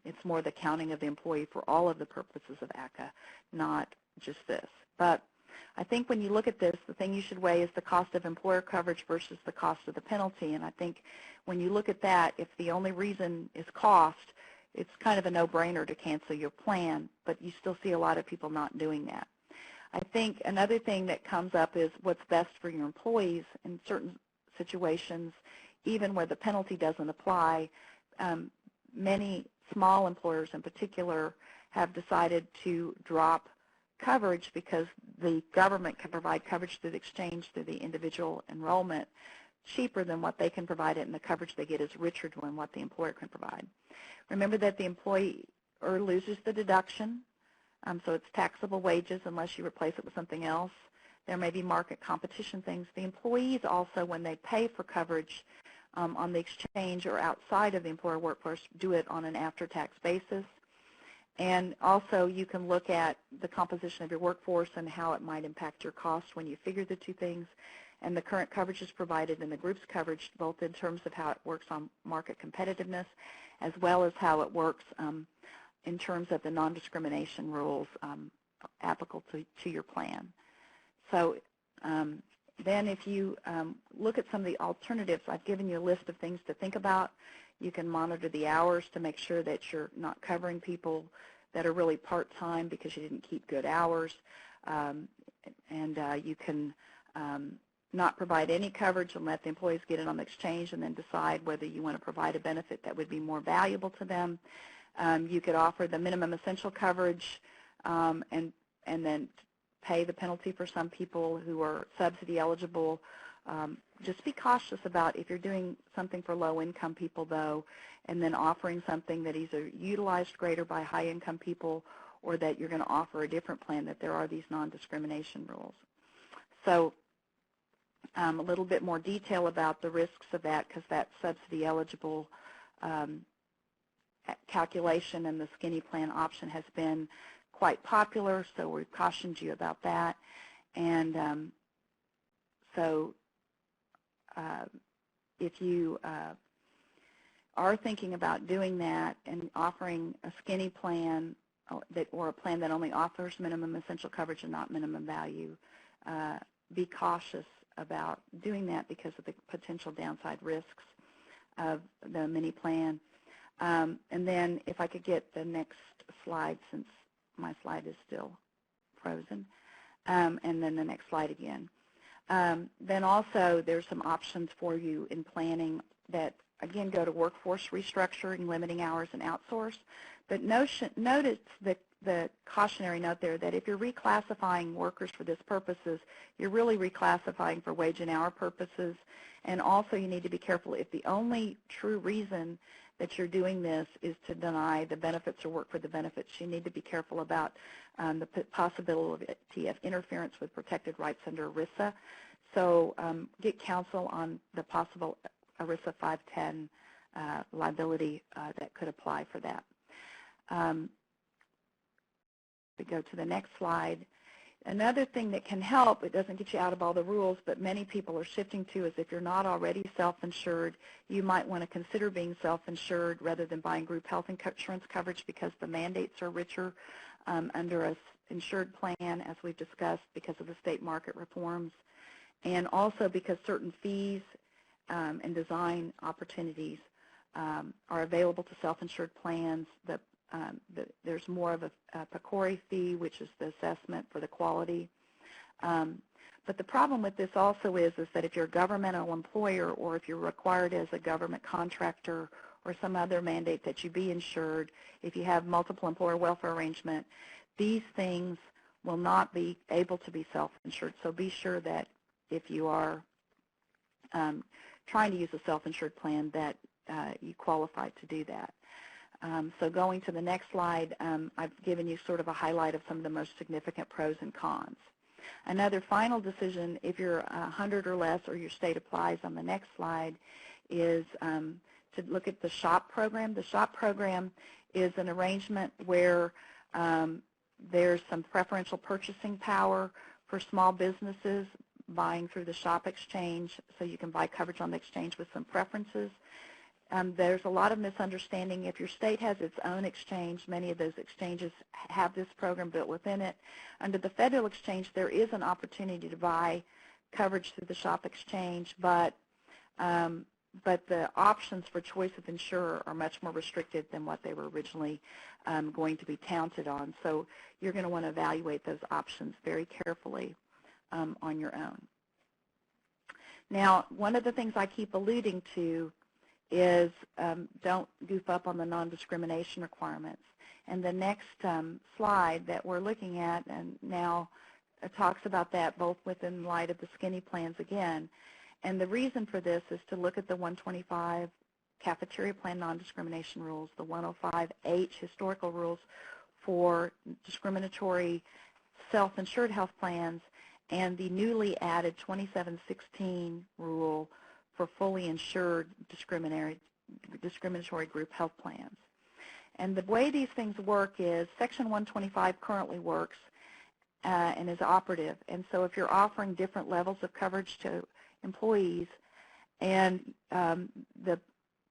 It's more the counting of the employee for all of the purposes of ACA, not just this. But I think when you look at this, the thing you should weigh is the cost of employer coverage versus the cost of the penalty. And I think when you look at that, if the only reason is cost, it's kind of a no-brainer to cancel your plan, but you still see a lot of people not doing that. I think another thing that comes up is what's best for your employees in certain situations, even where the penalty doesn't apply. Many small employers in particular have decided to drop coverage because the government can provide coverage through the exchange through the individual enrollment cheaper than what they can provide it, and the coverage they get is richer than what the employer can provide. Remember that the employer loses the deduction, so it's taxable wages unless you replace it with something else. There may be market competition things. The employees also, when they pay for coverage on the exchange or outside of the employer workforce, do it on an after-tax basis. And also you can look at the composition of your workforce and how it might impact your costs when you figure the two things. And the current coverage is provided in the group's coverage, both in terms of how it works on market competitiveness as well as how it works in terms of the non-discrimination rules applicable to your plan. So then if you look at some of the alternatives, I've given you a list of things to think about. You can monitor the hours to make sure that you're not covering people that are really part-time because you didn't keep good hours. You can not provide any coverage and let the employees get it on the exchange and then decide whether you want to provide a benefit that would be more valuable to them. You could offer the minimum essential coverage and then pay the penalty for some people who are subsidy eligible. Just be cautious about if you're doing something for low-income people, though, and then offering something that is either utilized greater by high-income people or that you're going to offer a different plan, that there are these non-discrimination rules. So a little bit more detail about the risks of that, because that subsidy eligible calculation and the skinny plan option has been quite popular, so we've cautioned you about that. And if you are thinking about doing that and offering a skinny plan or a plan that only offers minimum essential coverage and not minimum value, be cautious about doing that because of the potential downside risks of the mini plan. And then if I could get the next slide, since my slide is still frozen, and then the next slide again. Then also there's some options for you in planning that, again, go to workforce restructuring, limiting hours, and outsource. But notice the cautionary note there that if you're reclassifying workers for this purposes, you're really reclassifying for wage and hour purposes. And also you need to be careful if the only true reason that you're doing this is to deny the benefits or work for the benefits. You need to be careful about the possibility of interference with protected rights under ERISA. So get counsel on the possible ERISA 510 liability that could apply for that. We go to the next slide. Another thing that can help, it doesn't get you out of all the rules, but many people are shifting to, is if you're not already self-insured, you might want to consider being self-insured rather than buying group health insurance coverage, because the mandates are richer under a insured plan, as we've discussed, because of the state market reforms, and also because certain fees and design opportunities are available to self-insured plans. There's more of a PCORI fee, which is the assessment for the quality. But the problem with this also is that if you're a governmental employer, or if you're required as a government contractor or some other mandate that you be insured, if you have multiple employer welfare arrangement, these things will not be able to be self-insured. So be sure that if you are trying to use a self-insured plan, that you qualify to do that. So going to the next slide, I've given you sort of a highlight of some of the most significant pros and cons. Another final decision, if you're 100 or less or your state applies on the next slide, is to look at the SHOP program. The SHOP program is an arrangement where there's some preferential purchasing power for small businesses buying through the SHOP exchange, so you can buy coverage on the exchange with some preferences. There's a lot of misunderstanding. If your state has its own exchange, many of those exchanges have this program built within it. Under the federal exchange, there is an opportunity to buy coverage through the SHOP exchange, but the options for choice of insurer are much more restricted than what they were originally going to be counted on. So you're going to want to evaluate those options very carefully on your own. Now, one of the things I keep alluding to is don't goof up on the non-discrimination requirements. And the next slide that we're looking at and now talks about that both within light of the skinny plans again. And the reason for this is to look at the 125 cafeteria plan non-discrimination rules, the 105H historical rules for discriminatory self-insured health plans, and the newly added 2716 rule for fully insured discriminatory group health plans. And the way these things work is Section 125 currently works and is operative. And so if you're offering different levels of coverage to employees and the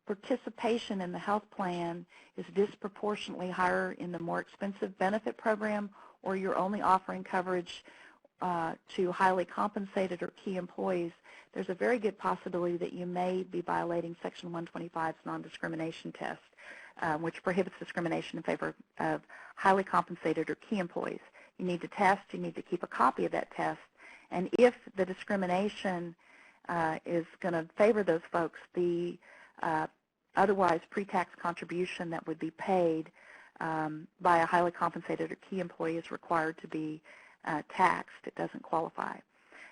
participation in the health plan is disproportionately higher in the more expensive benefit program, or you're only offering coverage to highly compensated or key employees, there's a very good possibility that you may be violating Section 125's non-discrimination test, which prohibits discrimination in favor of highly compensated or key employees. You need to test, you need to keep a copy of that test, and if the discrimination is going to favor those folks, the otherwise pre-tax contribution that would be paid by a highly compensated or key employee is required to be taxed. It doesn't qualify.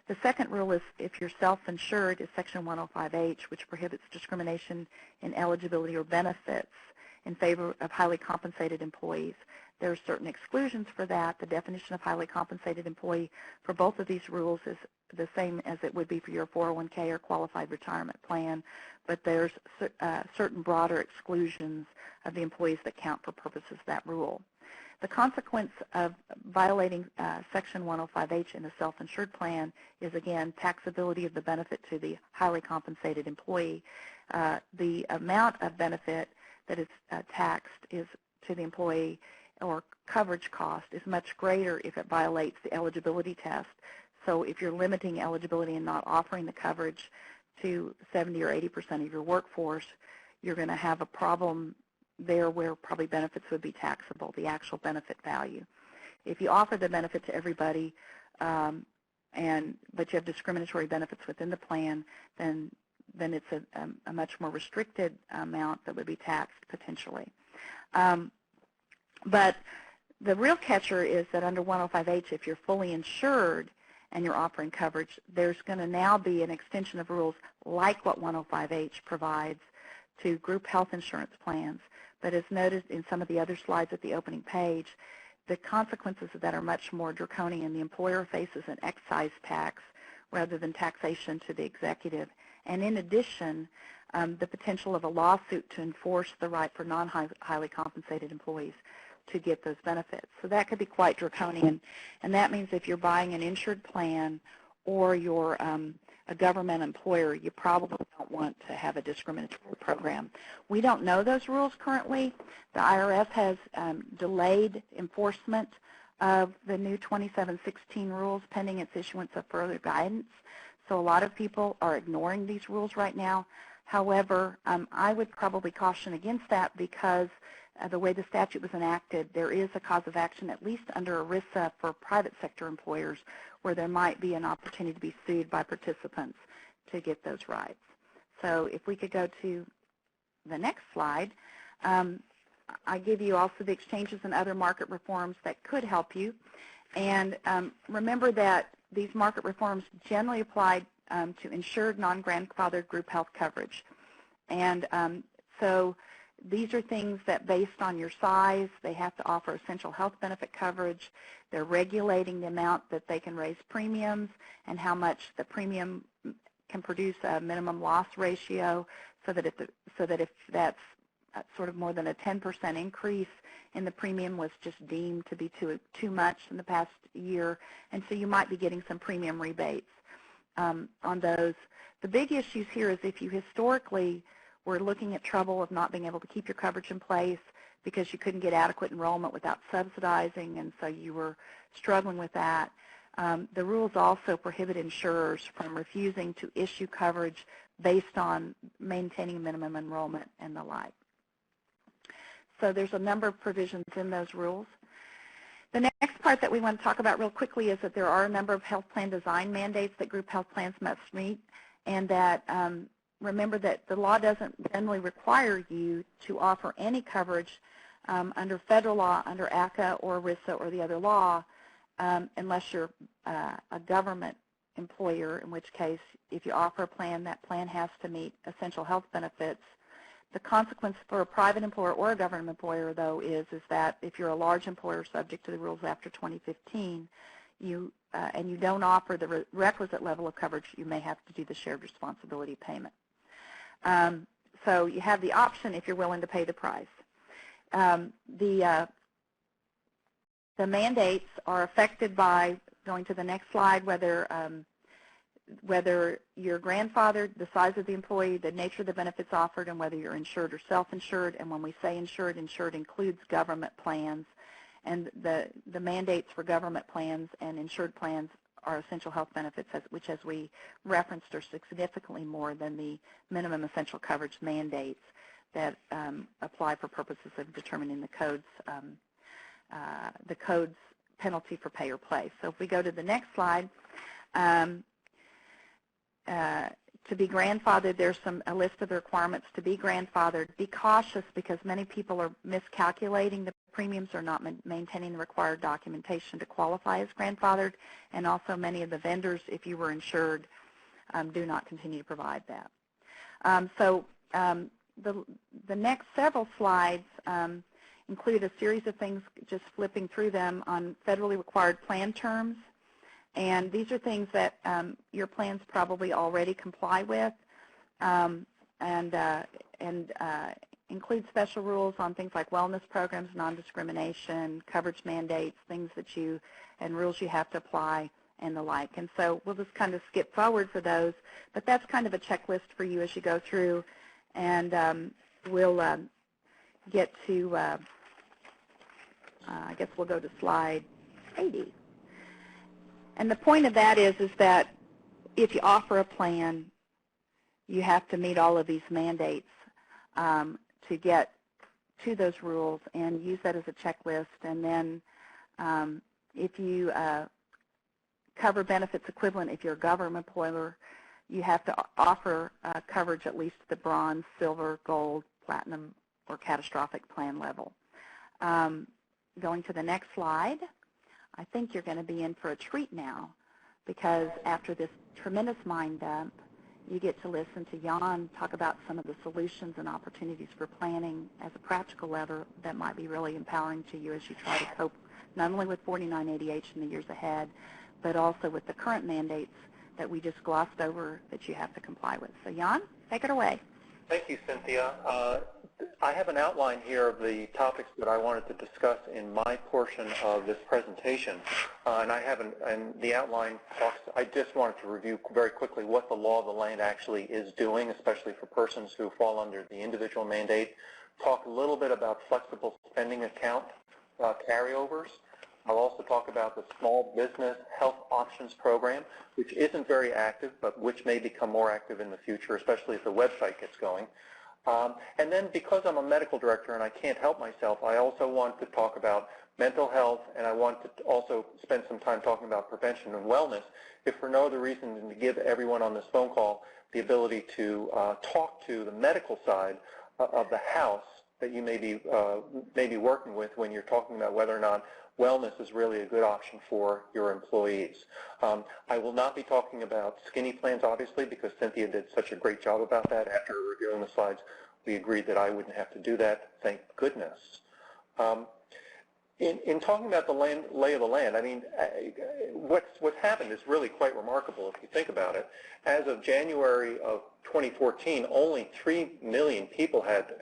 The second rule is if you're self-insured is Section 105H, which prohibits discrimination in eligibility or benefits in favor of highly compensated employees. There are certain exclusions for that. The definition of highly compensated employee for both of these rules is the same as it would be for your 401k or qualified retirement plan, but there's certain broader exclusions of the employees that count for purposes of that rule. The consequence of violating Section 105H in a self-insured plan is, again, taxability of the benefit to the highly compensated employee. The amount of benefit that is taxed is to the employee or coverage cost is much greater if it violates the eligibility test. So if you're limiting eligibility and not offering the coverage to 70 or 80% of your workforce, you're going to have a problem there where probably benefits would be taxable, the actual benefit value. If you offer the benefit to everybody, but you have discriminatory benefits within the plan, then it's a much more restricted amount that would be taxed potentially. But the real catcher is that under 105H, if you're fully insured and you're offering coverage, there's going to now be an extension of rules like what 105H provides to group health insurance plans. But as noted in some of the other slides at the opening page, the consequences of that are much more draconian. The employer faces an excise tax rather than taxation to the executive. And in addition, the potential of a lawsuit to enforce the right for non-highly compensated employees to get those benefits. So that could be quite draconian. And that means if you're buying an insured plan or you're a government employer, you probably don't want to have a discriminatory program. We don't know those rules currently. The IRS has delayed enforcement of the new 2716 rules pending its issuance of further guidance. So a lot of people are ignoring these rules right now. However, I would probably caution against that because the way the statute was enacted, there is a cause of action, at least under ERISA, for private sector employers where there might be an opportunity to be sued by participants to get those rights. So if we could go to the next slide, I give you also the exchanges and other market reforms that could help you. And remember that these market reforms generally apply to insured non-grandfathered group health coverage. And so these are things that based on your size, they have to offer essential health benefit coverage. They're regulating the amount that they can raise premiums and how much the premium can produce a minimum loss ratio, so that if that's sort of more than a 10% increase in the premium was just deemed to be too much in the past year, and so you might be getting some premium rebates on those. The big issues here is if you historically were looking at trouble of not being able to keep your coverage in place because you couldn't get adequate enrollment without subsidizing, and so you were struggling with that. The rules also prohibit insurers from refusing to issue coverage based on maintaining minimum enrollment and the like. So there's a number of provisions in those rules. The next part that we want to talk about real quickly is that there are a number of health plan design mandates that group health plans must meet, and that remember that the law doesn't generally require you to offer any coverage under federal law, under ACA or ERISA or the other law, unless you're a government employer, in which case if you offer a plan, that plan has to meet essential health benefits. The consequence for a private employer or a government employer, though, is that if you're a large employer subject to the rules after 2015, and you don't offer the requisite level of coverage, you may have to do the shared responsibility payment. So you have the option if you're willing to pay the price. The mandates are affected by, going to the next slide, whether you're grandfathered, the size of the employee, the nature of the benefits offered, and whether you're insured or self-insured. And when we say insured, insured includes government plans. And the mandates for government plans and insured plans are essential health benefits, which, as we referenced, are significantly more than the minimum essential coverage mandates that apply for purposes of determining the code's penalty for pay or play. So if we go to the next slide, to be grandfathered, there's a list of the requirements to be grandfathered. Be cautious because many people are miscalculating the premiums or not maintaining the required documentation to qualify as grandfathered, and also many of the vendors, if you were insured, do not continue to provide that. The next several slides include a series of things, just flipping through them, on federally required plan terms. And these are things that your plans probably already comply with, and include special rules on things like wellness programs, non-discrimination, coverage mandates, things that and rules you have to apply, and the like. And so we'll just kind of skip forward for those, but that's kind of a checklist for you as you go through, and we'll get to, I guess we'll go to slide 80. And the point of that is that if you offer a plan, you have to meet all of these mandates to get to those rules, and use that as a checklist. And then if you cover benefits equivalent, if you're a government employer, you have to offer coverage at least the bronze, silver, gold, platinum, or catastrophic plan level. Going to the next slide. I think you're going to be in for a treat now, because after this tremendous mind dump, you get to listen to Jaan talk about some of the solutions and opportunities for planning as a practical lever that might be really empowering to you as you try to cope not only with 4980H in the years ahead, but also with the current mandates that we just glossed over that you have to comply with. So Jaan, take it away. Thank you, Cynthia. I have an outline here of the topics that I wanted to discuss in my portion of this presentation, and the outline talks. I just wanted to review very quickly what the law of the land actually is doing, especially for persons who fall under the individual mandate. Talk a little bit about flexible spending account carryovers. I'll also talk about the Small Business Health Options Program, which isn't very active, but which may become more active in the future, especially if the website gets going. And then, because I'm a medical director and I can't help myself, I also want to talk about mental health, and I want to also spend some time talking about prevention and wellness, if for no other reason than to give everyone on this phone call the ability to talk to the medical side of the house that you may be working with when you're talking about whether or not wellness is really a good option for your employees. I will not be talking about skinny plans, obviously, because Cynthia did such a great job about that after reviewing the slides we agreed that I wouldn't have to do that, thank goodness. In talking about the lay of the land, I mean, what's happened is really quite remarkable if you think about it. As of January of 2014, only 3 million people had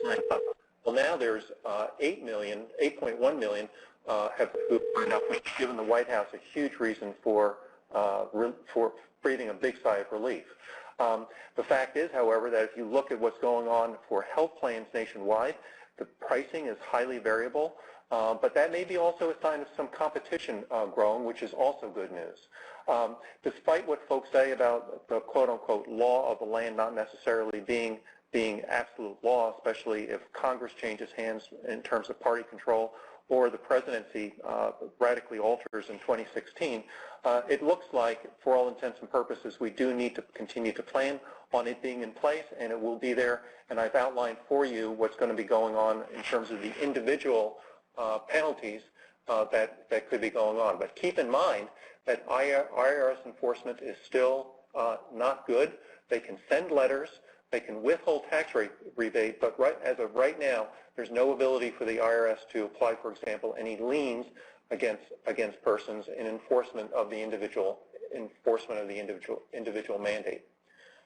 signed up. Well, now there's 8.1 million have signed up, which has given the White House a huge reason for breathing a big sigh of relief. The fact is, however, that if you look at what's going on for health plans nationwide, the pricing is highly variable. But that may be also a sign of some competition growing, which is also good news. Despite what folks say about the quote-unquote law of the land not necessarily being absolute law, especially if Congress changes hands in terms of party control or the presidency radically alters in 2016, it looks like, for all intents and purposes, we do need to continue to plan on it being in place, and it will be there. And I've outlined for you what's going to be going on in terms of the individual penalties that could be going on. But keep in mind that IRS enforcement is still not good. They can send letters, they can withhold tax rate rebate, but as of right now, there's no ability for the IRS to apply, for example, any liens against persons in enforcement of the individual mandate.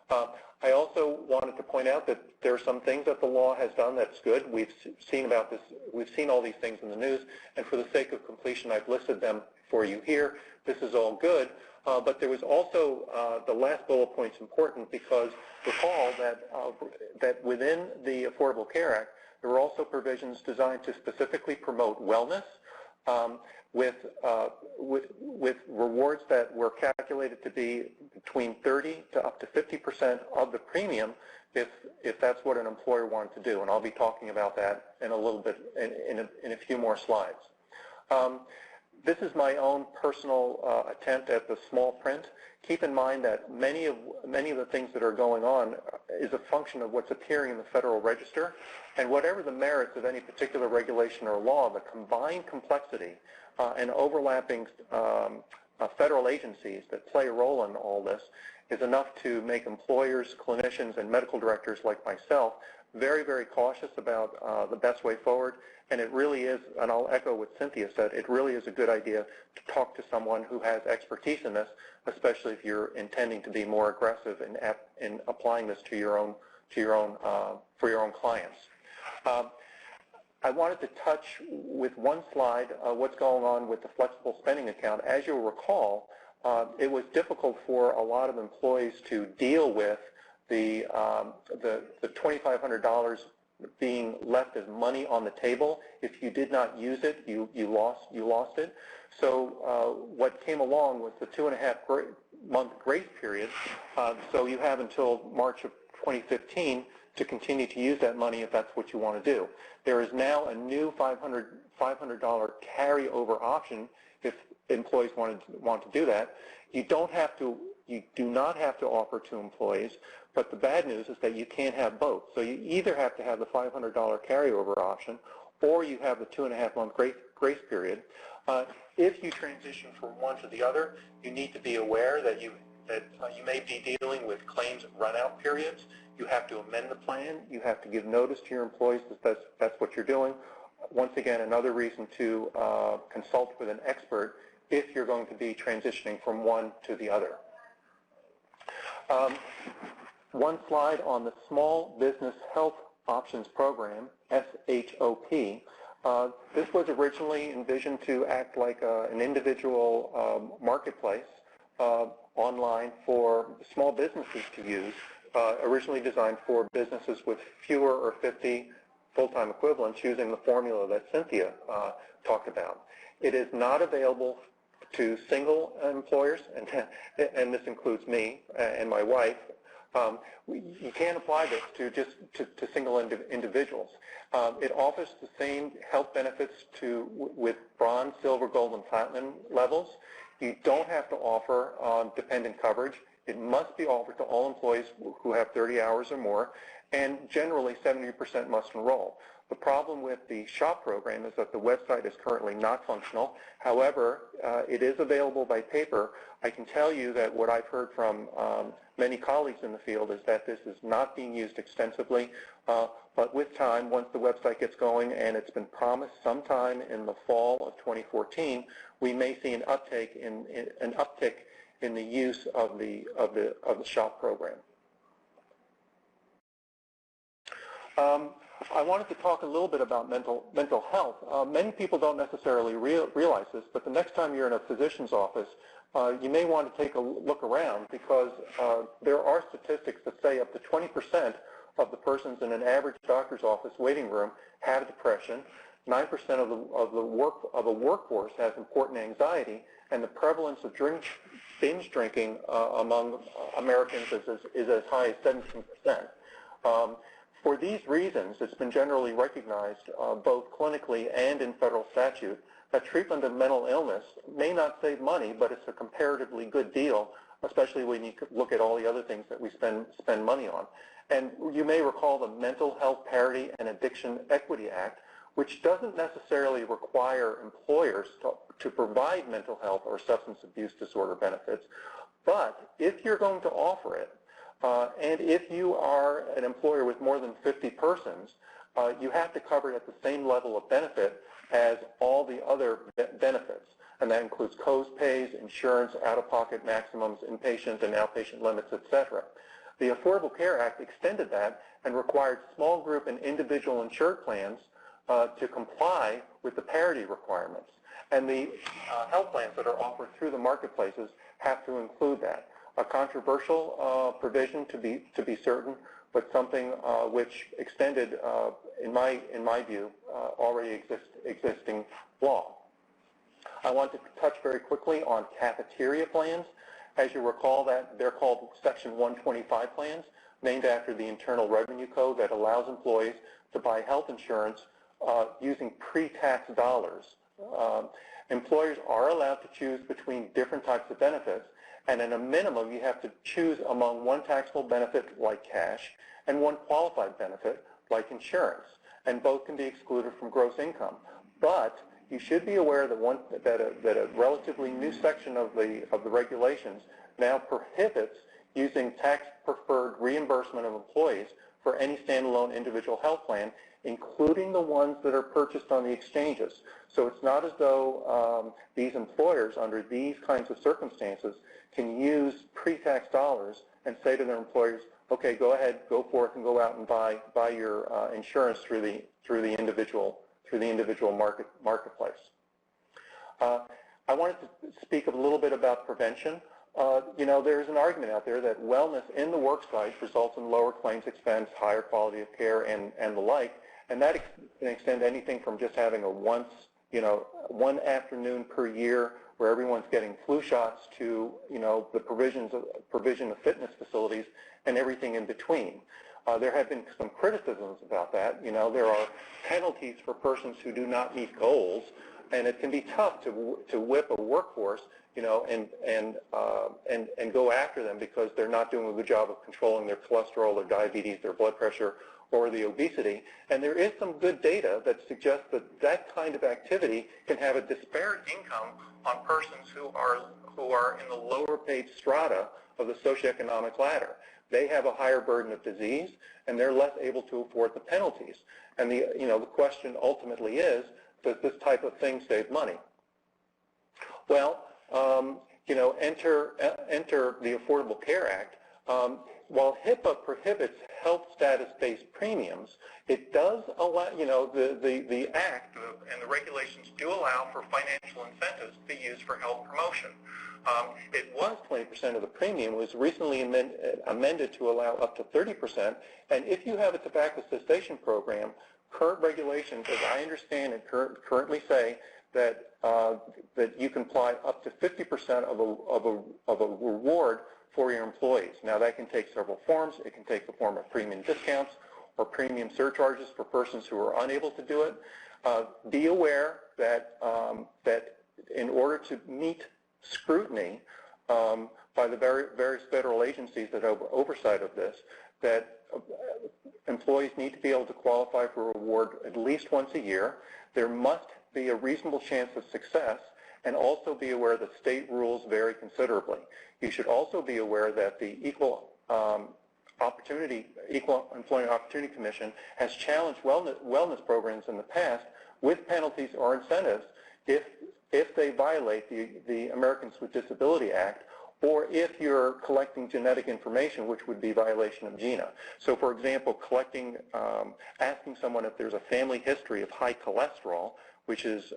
I also wanted to point out that there are some things that the law has done that's good. We've seen about this. We've seen all these things in the news, and for the sake of completion, I've listed them for you here. This is all good, but there was also the last bullet point's important because recall that within the Affordable Care Act, there were also provisions designed to specifically promote wellness. With rewards that were calculated to be between 30 to up to 50% of the premium if that's what an employer wanted to do. And I'll be talking about that in a little bit, in a few more slides. This is my own personal attempt at the small print. Keep in mind that many of the things that are going on is a function of what's appearing in the Federal Register, and whatever the merits of any particular regulation or law, the combined complexity and overlapping federal agencies that play a role in all this is enough to make employers, clinicians, and medical directors like myself very, very cautious about the best way forward. And it really is, and I'll echo what Cynthia said, it really is a good idea to talk to someone who has expertise in this, especially if you're intending to be more aggressive in applying this for your own clients. I wanted to touch with one slide what's going on with the flexible spending account. As you'll recall, it was difficult for a lot of employees to deal with the $2,500 being left as money on the table. If you did not use it, you lost it. So what came along was the 2.5-month grace period. So you have until March of 2015 to continue to use that money if that's what you want to do. There is now a new $500 carryover option if employees want to do that. You do not have to offer to employees, but the bad news is that you can't have both. So you either have to have the $500 carryover option, or you have the 2.5-month grace period. If you transition from one to the other, you need to be aware that you may be dealing with claims run-out periods. You have to amend the plan. You have to give notice to your employees that that's what you're doing. Once again, another reason to consult with an expert if you're going to be transitioning from one to the other. One slide on the Small Business Health Options Program, SHOP. This was originally envisioned to act like an individual marketplace online for small businesses to use, originally designed for businesses with fewer or 50 full-time equivalents using the formula that Cynthia talked about. It is not available to single employers, and this includes me and my wife. You can't apply this to single individuals. It offers the same health benefits with bronze, silver, gold, and platinum levels. You don't have to offer dependent coverage. It must be offered to all employees who have 30 hours or more, and generally 70% must enroll. The problem with the S.H.A program is that the website is currently not functional. However, it is available by paper. I can tell you that what I've heard from many colleagues in the field is that this is not being used extensively, but with time, once the website gets going, and it's been promised sometime in the fall of 2014, we may see an uptick in the use of the S.H.A program. I wanted to talk a little bit about mental health. Many people don't necessarily realize this, but the next time you're in a physician's office, you may want to take a look around, because there are statistics that say up to 20% of the persons in an average doctor's office waiting room have depression. 9% of the workforce has important anxiety, and the prevalence of binge drinking among Americans is as high as 17%. For these reasons, it's been generally recognized both clinically and in federal statute that treatment of mental illness may not save money, but it's a comparatively good deal, especially when you look at all the other things that we spend money on. And you may recall the Mental Health Parity and Addiction Equity Act, which doesn't necessarily require employers to provide mental health or substance abuse disorder benefits, but if you're going to offer it, and if you are an employer with more than 50 persons, you have to cover it at the same level of benefit as all the other benefits. And that includes co-pays, insurance, out-of-pocket maximums, inpatient and outpatient limits, etc. The Affordable Care Act extended that and required small group and individual insured plans to comply with the parity requirements. And the health plans that are offered through the marketplaces have to include that. A controversial provision to be certain, but something which extended, in my view, already existing law. I want to touch very quickly on cafeteria plans. As you recall, that they're called Section 125 plans, named after the Internal Revenue Code that allows employees to buy health insurance using pre-tax dollars. Employers are allowed to choose between different types of benefits, and at a minimum, you have to choose among one taxable benefit, like cash, and one qualified benefit, like insurance, and both can be excluded from gross income. But you should be aware that a relatively new section of the regulations now prohibits using tax-preferred reimbursement of employees for any standalone individual health plan, including the ones that are purchased on the exchanges. So it's not as though these employers, under these kinds of circumstances, can use pre-tax dollars and say to their employers, okay, go ahead, go forth and go out and buy your insurance through the individual marketplace. I wanted to speak a little bit about prevention. There's an argument out there that wellness in the worksite results in lower claims expense, higher quality of care, and the like, and that can extend anything from just having a one afternoon per year where everyone's getting flu shots to, the provision of fitness facilities and everything in between. There have been some criticisms about that. There are penalties for persons who do not meet goals, and it can be tough to whip a workforce, and go after them because they're not doing a good job of controlling their cholesterol, their diabetes, their blood pressure, or the obesity. And there is some good data that suggests that kind of activity can have a disparate income on persons who are in the lower paid strata of the socioeconomic ladder. They have a higher burden of disease, and they're less able to afford the penalties. And the question ultimately is, does this type of thing save money? Well, enter the Affordable Care Act. While HIPAA prohibits health status-based premiums, it does allow, the Act and the regulations do allow for financial incentives to be used for health promotion. It was 20% of the premium. It was recently amended to allow up to 30%. And if you have a tobacco cessation program, current regulations, as I understand it, currently say that you can apply up to 50% of a reward for your employees. Now, that can take several forms. It can take the form of premium discounts or premium surcharges for persons who are unable to do it. Be aware that in order to meet scrutiny by the various federal agencies that have oversight of this, that employees need to be able to qualify for a reward at least once a year. There must be a reasonable chance of success, and also be aware that state rules vary considerably. You should also be aware that the Equal Employment Opportunity Commission has challenged wellness programs in the past with penalties or incentives if they violate the Americans with Disability Act, or if you're collecting genetic information, which would be violation of GINA. So for example, asking someone if there's a family history of high cholesterol, which is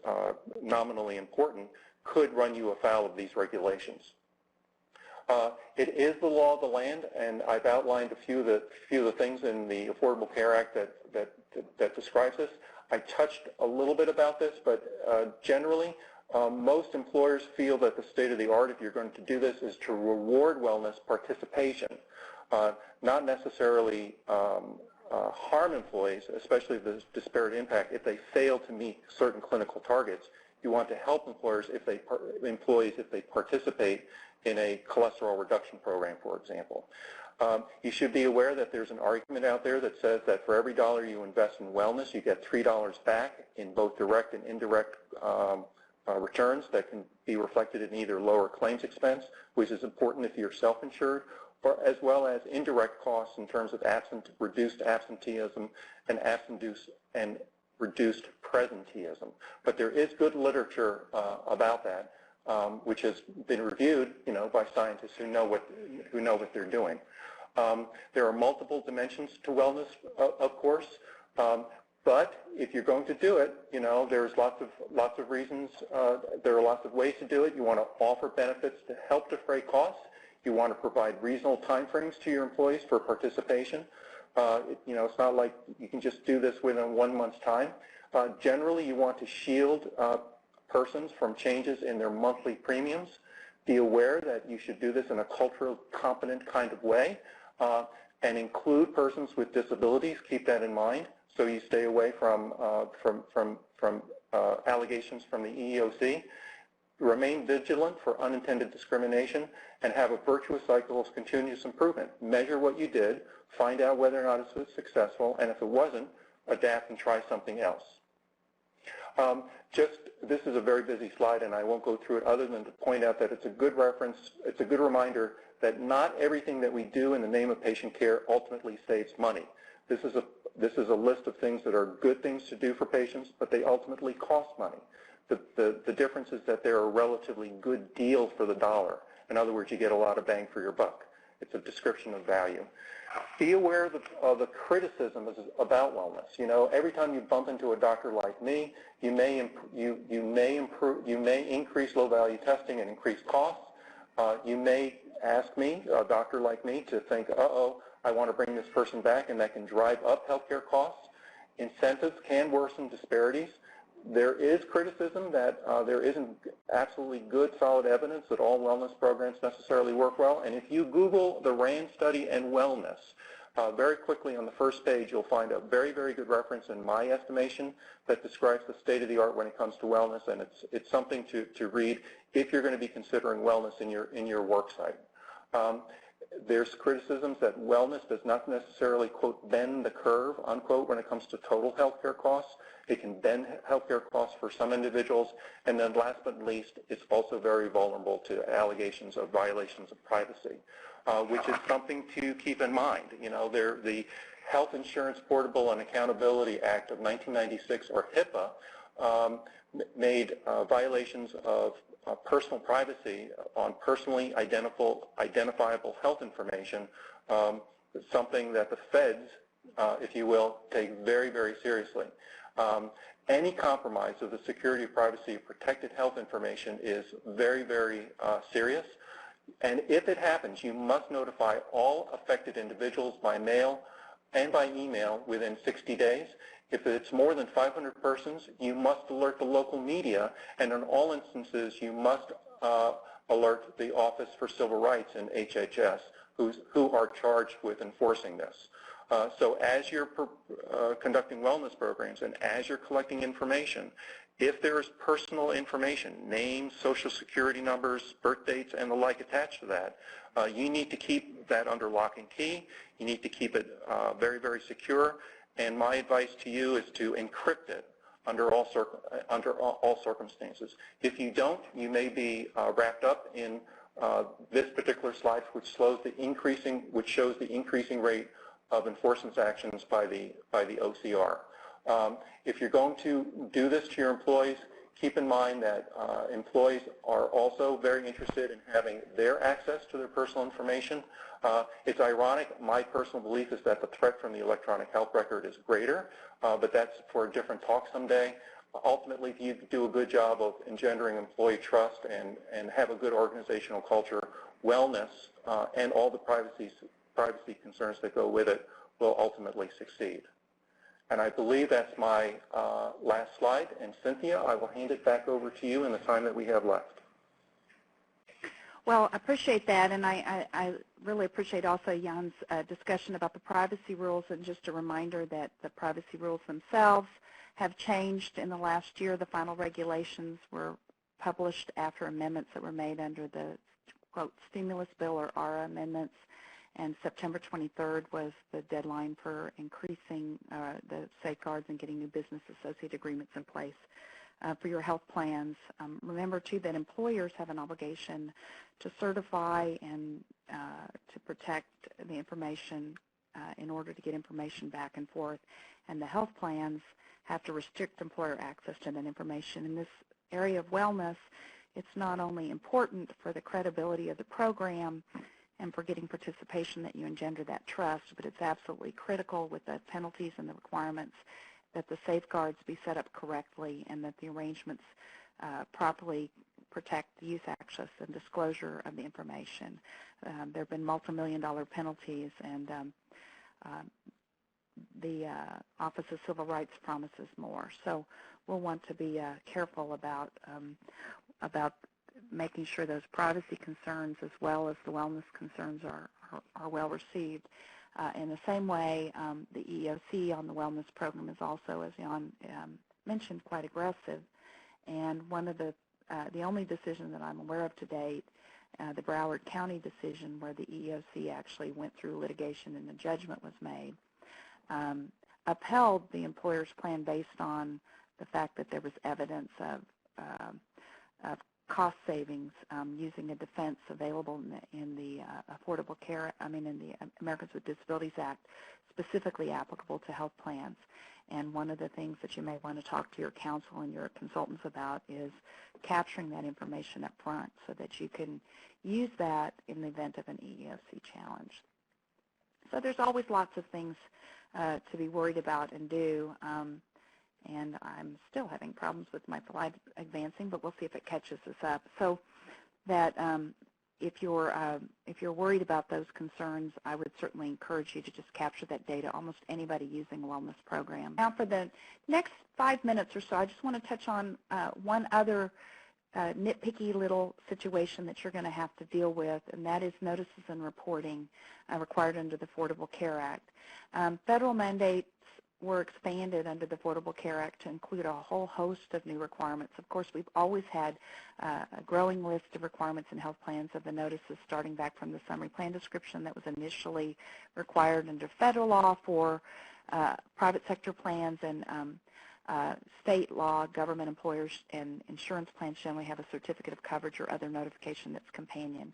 nominally important, could run you afoul of these regulations. It is the law of the land, and I've outlined a few of the things in the Affordable Care Act that describes this. I touched a little bit about this, but generally, most employers feel that the state of the art, if you're going to do this, is to reward wellness participation, not necessarily harm employees, especially the disparate impact, if they fail to meet certain clinical targets. You want to help employees if they participate in a cholesterol reduction program, for example. You should be aware that there's an argument out there that says that for every dollar you invest in wellness, you get $3 back in both direct and indirect returns that can be reflected in either lower claims expense, which is important if you're self-insured, or as well as indirect costs in terms of reduced absenteeism and reduced presenteeism. But there is good literature about that, which has been reviewed, by scientists who know what they're doing. There are multiple dimensions to wellness, of course, but if you're going to do it, there's lots of reasons. There are lots of ways to do it. You want to offer benefits to help defray costs. You want to provide reasonable timeframes to your employees for participation. It's not like you can just do this within 1 month's time. Generally, you want to shield persons from changes in their monthly premiums. Be aware that you should do this in a culturally competent kind of way, and include persons with disabilities. Keep that in mind, so you stay away from allegations from the EEOC. Remain vigilant for unintended discrimination, and have a virtuous cycle of continuous improvement. Measure what you did, find out whether or not it was successful, and if it wasn't, adapt and try something else. This is a very busy slide, and I won't go through it other than to point out that it's a good reference, it's a good reminder that not everything that we do in the name of patient care ultimately saves money. This is a list of things that are good things to do for patients, but they ultimately cost money. The difference is that they're a relatively good deal for the dollar. In other words, you get a lot of bang for your buck. It's a description of value. Be aware of the criticism about wellness. Every time you bump into a doctor like me, you may increase low-value testing and increase costs. You may ask me, a doctor like me, to think, uh-oh, I want to bring this person back, and that can drive up healthcare costs. Incentives can worsen disparities. There is criticism that there isn't absolutely good, solid evidence that all wellness programs necessarily work well. And if you Google the RAND study and wellness, very quickly on the first page you'll find a very, very good reference in my estimation that describes the state of the art when it comes to wellness, and it's something to read if you're going to be considering wellness in your work site. There's criticisms that wellness does not necessarily, quote, bend the curve, unquote, when it comes to total healthcare costs. It can bend healthcare costs for some individuals. And then last but not least, it's also very vulnerable to allegations of violations of privacy, which is something to keep in mind. The Health Insurance Portable and Accountability Act of 1996, or HIPAA, made violations of personal privacy on personally identifiable health information, something that the feds, if you will, take very, very seriously. Any compromise of the security of privacy of protected health information is very, very serious. And if it happens, you must notify all affected individuals by mail and by email within 60 days. If it's more than 500 persons, you must alert the local media, and in all instances, you must alert the Office for Civil Rights in M.H.S.A, who are charged with enforcing this. So as you're conducting wellness programs and as you're collecting information, if there is personal information, names, social security numbers, birth dates, and the like attached to that, you need to keep that under lock and key. You need to keep it very, very secure. And my advice to you is to encrypt it under all circumstances. If you don't, you may be wrapped up in this particular slide, which shows the increasing rate of enforcement actions by the OCR. If you're going to do this to your employees, keep in mind that employees are also very interested in having their access to their personal information. It's ironic. My personal belief is that the threat from the electronic health record is greater, but that's for a different talk someday. Ultimately, if you do a good job of engendering employee trust and have a good organizational culture, wellness and all the privacy concerns that go with it will ultimately succeed. And I believe that's my last slide. And Cynthia, I will hand it back over to you in the time that we have left. Well, I appreciate that, and I really appreciate also Jaan's discussion about the privacy rules, and just a reminder that the privacy rules themselves have changed in the last year. The final regulations were published after amendments that were made under the, quote, stimulus bill or ARA amendments, and September 23rd was the deadline for increasing the safeguards and getting new business associate agreements in place for your health plans. Remember, too, that employers have an obligation to certify and to protect the information in order to get information back and forth, and the health plans have to restrict employer access to that information. In this area of wellness, it's not only important for the credibility of the program and for getting participation that you engender that trust, but it's absolutely critical with the penalties and the requirements that the safeguards be set up correctly and that the arrangements properly protect the use, access, and disclosure of the information. There have been multi-million-dollar penalties, and the Office of Civil Rights promises more. So we'll want to be careful about making sure those privacy concerns as well as the wellness concerns are well received. In the same way, the EEOC on the wellness program is also, as Jaan mentioned, quite aggressive. And one of the only decision that I'm aware of to date, the Broward County decision, where the EEOC actually went through litigation and a judgment was made, upheld the employer's plan based on the fact that there was evidence of cost savings using a defense available in the in the Americans with Disabilities Act, specifically applicable to health plans. And one of the things that you may want to talk to your counsel and your consultants about is capturing that information up front so that you can use that in the event of an EEOC challenge. So there's always lots of things to be worried about and do. And I'm still having problems with my slide advancing, but we'll see if it catches us up. So that if you're worried about those concerns, I would certainly encourage you to just capture that data. Almost anybody using a wellness program. Now, for the next 5 minutes or so, I just want to touch on one other nitpicky little situation that you're going to have to deal with, and that is notices and reporting required under the Affordable Care Act. Federal mandates were expanded under the Affordable Care Act to include a whole host of new requirements. Of course, we've always had a growing list of requirements in health plans of the notices starting back from the summary plan description that was initially required under federal law for private sector plans, and state law, government employers, and insurance plans generally have a certificate of coverage or other notification that's companioned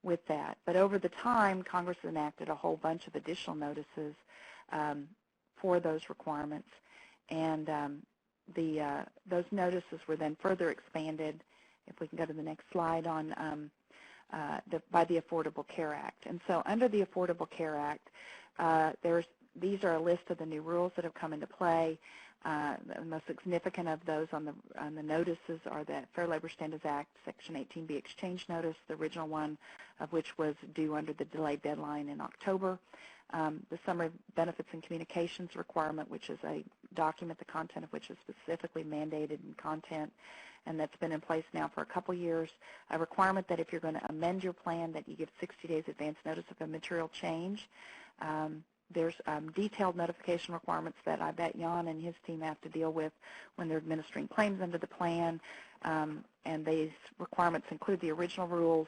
with that. But over the time, Congress enacted a whole bunch of additional notices for those requirements, and those notices were then further expanded, if we can go to the next slide, on by the Affordable Care Act. And so under the Affordable Care Act, these are a list of the new rules that have come into play. The most significant of those on the notices are the Fair Labor Standards Act, Section 18B exchange notice, the original one of which was due under the delayed deadline in October. The Summary Benefits and Communications requirement, which is a document, the content of which is specifically mandated in content, and that's been in place now for a couple years. A requirement that if you're going to amend your plan, that you give 60 days advance notice of a material change. there's detailed notification requirements that I bet Jaan and his team have to deal with when they're administering claims under the plan, and these requirements include the original rules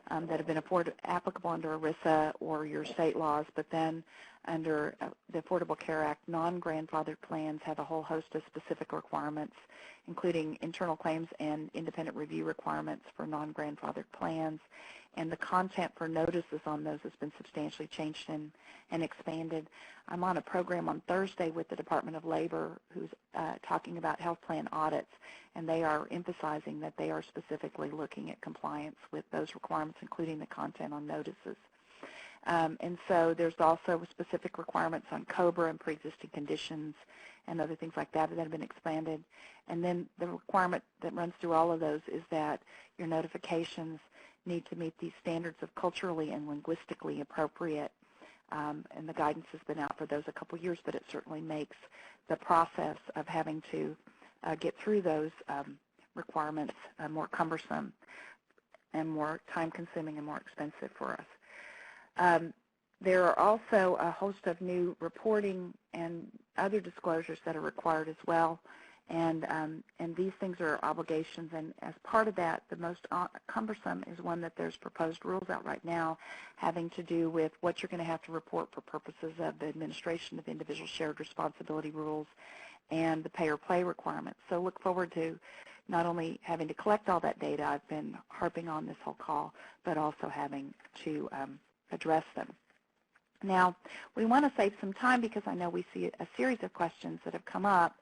that have been applicable under ERISA or your state laws, but then under the Affordable Care Act, non-grandfathered plans have a whole host of specific requirements, including internal claims and independent review requirements for non-grandfathered plans, and the content for notices on those has been substantially changed and expanded. I'm on a program on Thursday with the Department of Labor who's talking about health plan audits, and they are emphasizing that they are specifically looking at compliance with those requirements, including the content on notices. And so there's also specific requirements on COBRA and pre-existing conditions and other things like that have been expanded. And then the requirement that runs through all of those is that your notifications need to meet these standards of culturally and linguistically appropriate. And the guidance has been out for those a couple years, but it certainly makes the process of having to get through those requirements more cumbersome and more time-consuming and more expensive for us. There are also a host of new reporting and other disclosures that are required as well, and these things are obligations, and as part of that, the most cumbersome is one that there's proposed rules out right now having to do with what you're going to have to report for purposes of the administration of individual shared responsibility rules and the pay-or-play requirements. So look forward to not only having to collect all that data I've been harping on this whole call, but also having to address them. Now, we want to save some time because I know we see a series of questions that have come up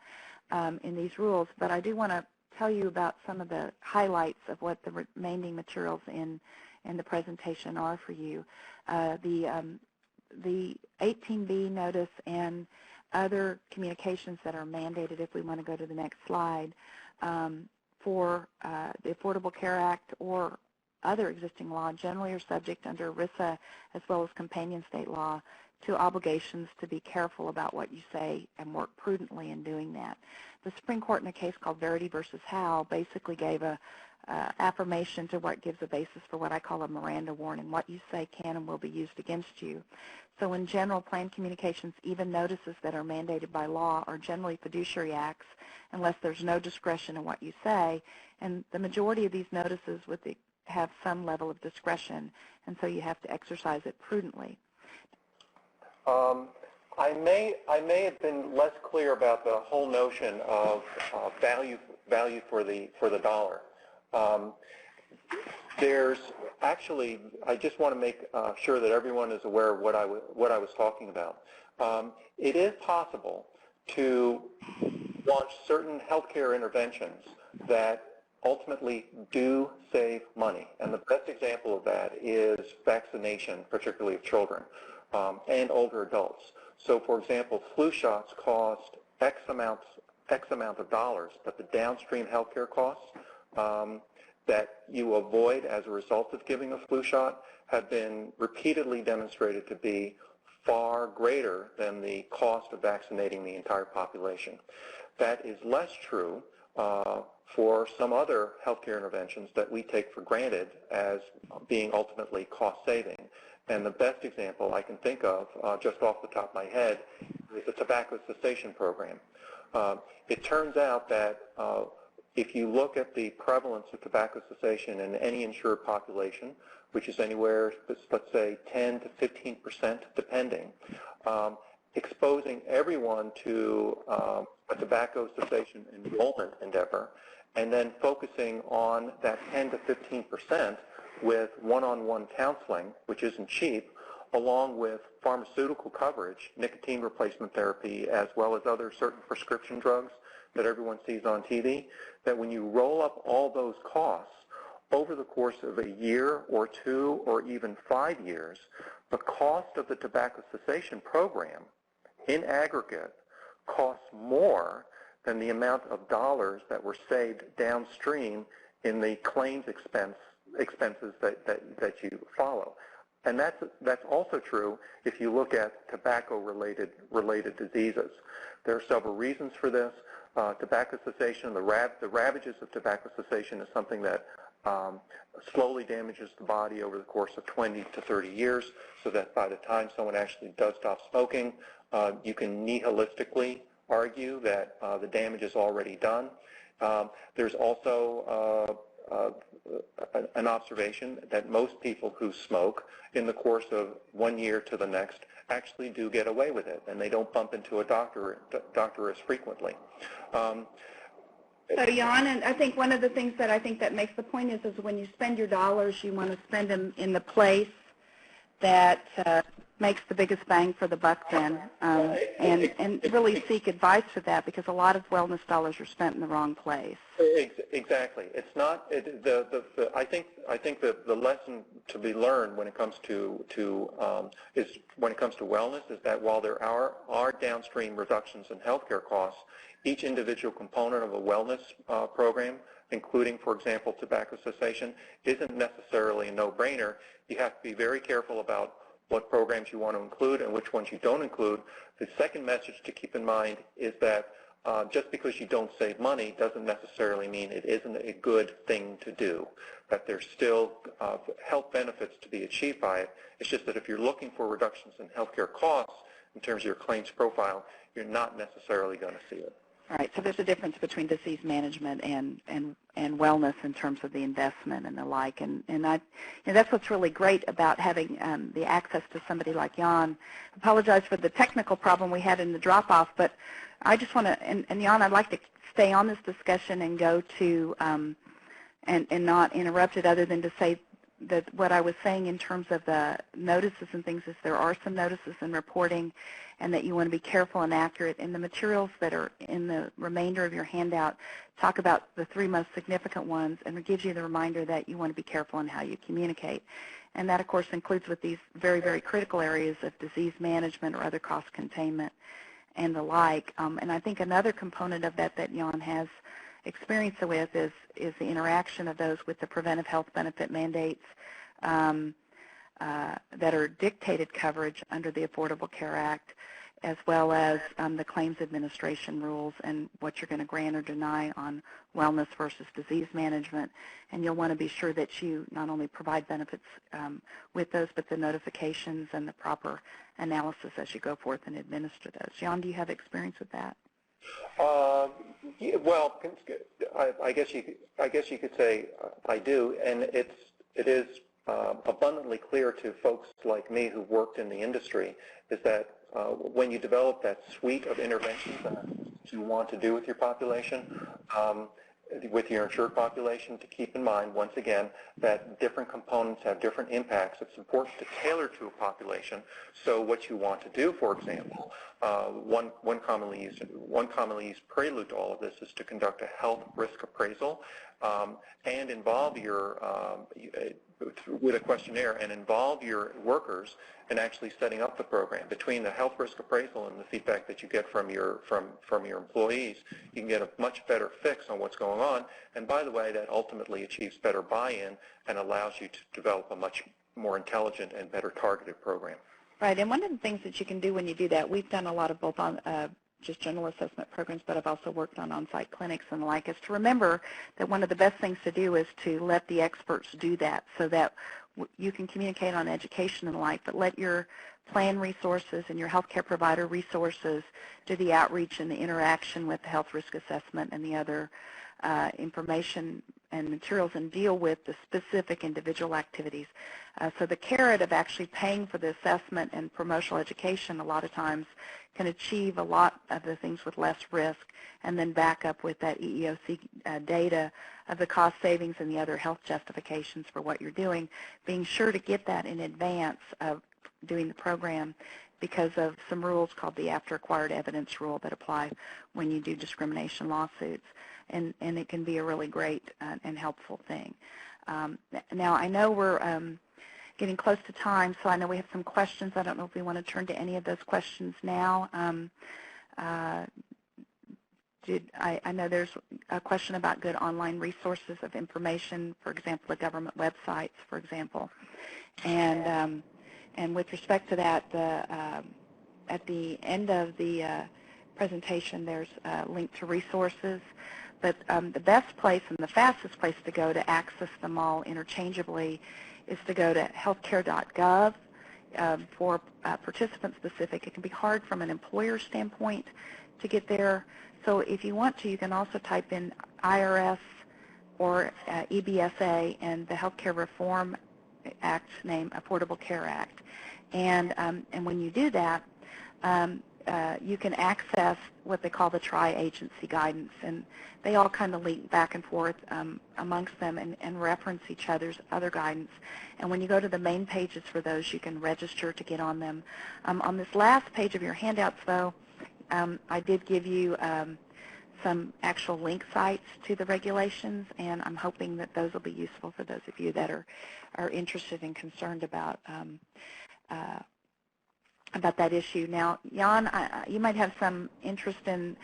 in these rules, but I do want to tell you about some of the highlights of what the remaining materials in the presentation are for you. The 18B notice and other communications that are mandated, if we want to go to the next slide, for the Affordable Care Act or other existing law generally are subject under ERISA as well as companion state law to obligations to be careful about what you say and work prudently in doing that. The Supreme Court in a case called Parity versus M.H.S.A. basically gave a affirmation to what gives a basis for what I call a Miranda warning. What you say can and will be used against you. So in general, plan communications, even notices that are mandated by law, are generally fiduciary acts unless there's no discretion in what you say, and the majority of these notices have some level of discretion, and so you have to exercise it prudently. I may have been less clear about the whole notion of value for the dollar. There's actually, I just want to make sure that everyone is aware of what I was talking about. It is possible to launch certain healthcare interventions that ultimately do save money, and the best example of that is vaccination, particularly of children and older adults. So, for example, flu shots cost X amount of dollars, but the downstream healthcare costs that you avoid as a result of giving a flu shot have been repeatedly demonstrated to be far greater than the cost of vaccinating the entire population. That is less true for some other healthcare interventions that we take for granted as being ultimately cost-saving. And the best example I can think of, just off the top of my head, is the tobacco cessation program. It turns out that if you look at the prevalence of tobacco cessation in any insured population, which is anywhere, let's say 10 to 15% depending, exposing everyone to a tobacco cessation enrollment endeavor, and then focusing on that 10 to 15% with one-on-one counseling, which isn't cheap, along with pharmaceutical coverage, nicotine replacement therapy, as well as other certain prescription drugs that everyone sees on TV, that when you roll up all those costs over the course of a year or two or even 5 years, the cost of the tobacco cessation program in aggregate costs more than the amount of dollars that were saved downstream in the claims expenses that you follow. And that's also true if you look at tobacco-related diseases. There are several reasons for this. Tobacco cessation, the ravages of tobacco cessation is something that slowly damages the body over the course of 20 to 30 years, so that by the time someone actually does stop smoking, you can nihilistically argue that the damage is already done. There's also an observation that most people who smoke in the course of 1 year to the next actually do get away with it, and they don't bump into a doctor as frequently. So, Jaan, and I think one of the things that I think that makes the point is when you spend your dollars, you want to spend them in the place that makes the biggest bang for the buck then, and really seek advice for that, because a lot of wellness dollars are spent in the wrong place. Exactly. It's not I think that the lesson to be learned when it comes to wellness is that while there are downstream reductions in healthcare costs, each individual component of a wellness program, including, for example, tobacco cessation, isn't necessarily a no-brainer. You have to be very careful about what programs you want to include and which ones you don't include. The second message to keep in mind is that just because you don't save money doesn't necessarily mean it isn't a good thing to do, that there's still health benefits to be achieved by it. It's just that if you're looking for reductions in healthcare costs in terms of your claims profile, you're not necessarily going to see it. All right, so there's a difference between disease management and wellness in terms of the investment and the like, and that's what's really great about having the access to somebody like Jaan. I apologize for the technical problem we had in the drop-off, but I just want to, and Jaan, I'd like to stay on this discussion and go to, and not interrupt it, other than to say that what I was saying in terms of the notices and things is there are some notices in reporting, and that you want to be careful and accurate. And the materials that are in the remainder of your handout talk about the 3 most significant ones, and it gives you the reminder that you want to be careful in how you communicate. And that, of course, includes with these very, very critical areas of disease management or other cost containment and the like. And I think another component of that Jaan has experience with is the interaction of those with the preventive health benefit mandates that are dictated coverage under the Affordable Care Act, as well as the claims administration rules and what you're going to grant or deny on wellness versus disease management. And you'll want to be sure that you not only provide benefits with those, but the notifications and the proper analysis as you go forth and administer those. Jaan, do you have experience with that? Yeah, well, I guess you could say I do, and it is abundantly clear to folks like me who've worked in the industry is that when you develop that suite of interventions that you want to do with your population, with your insured population, to keep in mind, once again, that different components have different impacts. It's important to tailor to a population. So what you want to do, for example, one commonly used prelude to all of this is to conduct a health risk appraisal and involve with a questionnaire and involve your workers in actually setting up the program. Between the health risk appraisal and the feedback that you get from your employees, you can get a much better fix on what's going on. And by the way, that ultimately achieves better buy-in and allows you to develop a much more intelligent and better targeted program. Right, and one of the things that you can do when you do that, we've done a lot of both on just general assessment programs, but I've also worked on on-site clinics and the like, is to remember that one of the best things to do is to let the experts do that, so that you can communicate on education and the like, but let your plan resources and your healthcare provider resources do the outreach and the interaction with the health risk assessment and the other information and materials, and deal with the specific individual activities. So the carrot of actually paying for the assessment and promotional education a lot of times can achieve a lot of the things with less risk, and then back up with that EEOC data of the cost savings and the other health justifications for what you're doing, being sure to get that in advance of doing the program, because of some rules called the after acquired evidence rule that apply when you do discrimination lawsuits. And it can be a really great and helpful thing. Now, I know we're getting close to time, so I know we have some questions. I don't know if we want to turn to any of those questions now. I know there's a question about good online resources of information, for example, the government websites, for example. And with respect to that, at the end of the presentation, there's a link to resources. But the best place and the fastest place to go to access them all interchangeably is to go to healthcare.gov for participant-specific. It can be hard from an employer standpoint to get there. So if you want to, you can also type in IRS or EBSA and the Healthcare Reform Act name, Affordable Care Act. And when you do that, you can access what they call the tri-agency guidance, and they all kind of link back and forth amongst them and reference each other's other guidance. And when you go to the main pages for those, you can register to get on them. On this last page of your handouts, though, I did give you some actual link sites to the regulations, and I'm hoping that those will be useful for those of you that are interested and concerned about that issue. Now, Jaan, you might have some interest in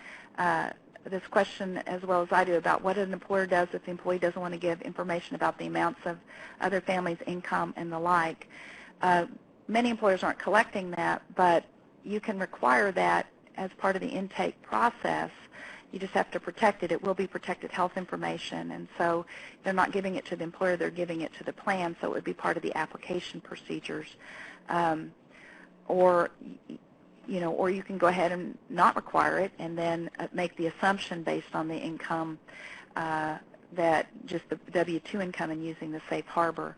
this question as well as I do about what an employer does if the employee doesn't want to give information about the amounts of other families' income and the like. Many employers aren't collecting that, but you can require that as part of the intake process. You just have to protect it. It will be protected health information, and so they're not giving it to the employer, they're giving it to the plan, so it would be part of the application procedures. Or you can go ahead and not require it and then make the assumption based on the income that just the W-2 income and using the safe harbor.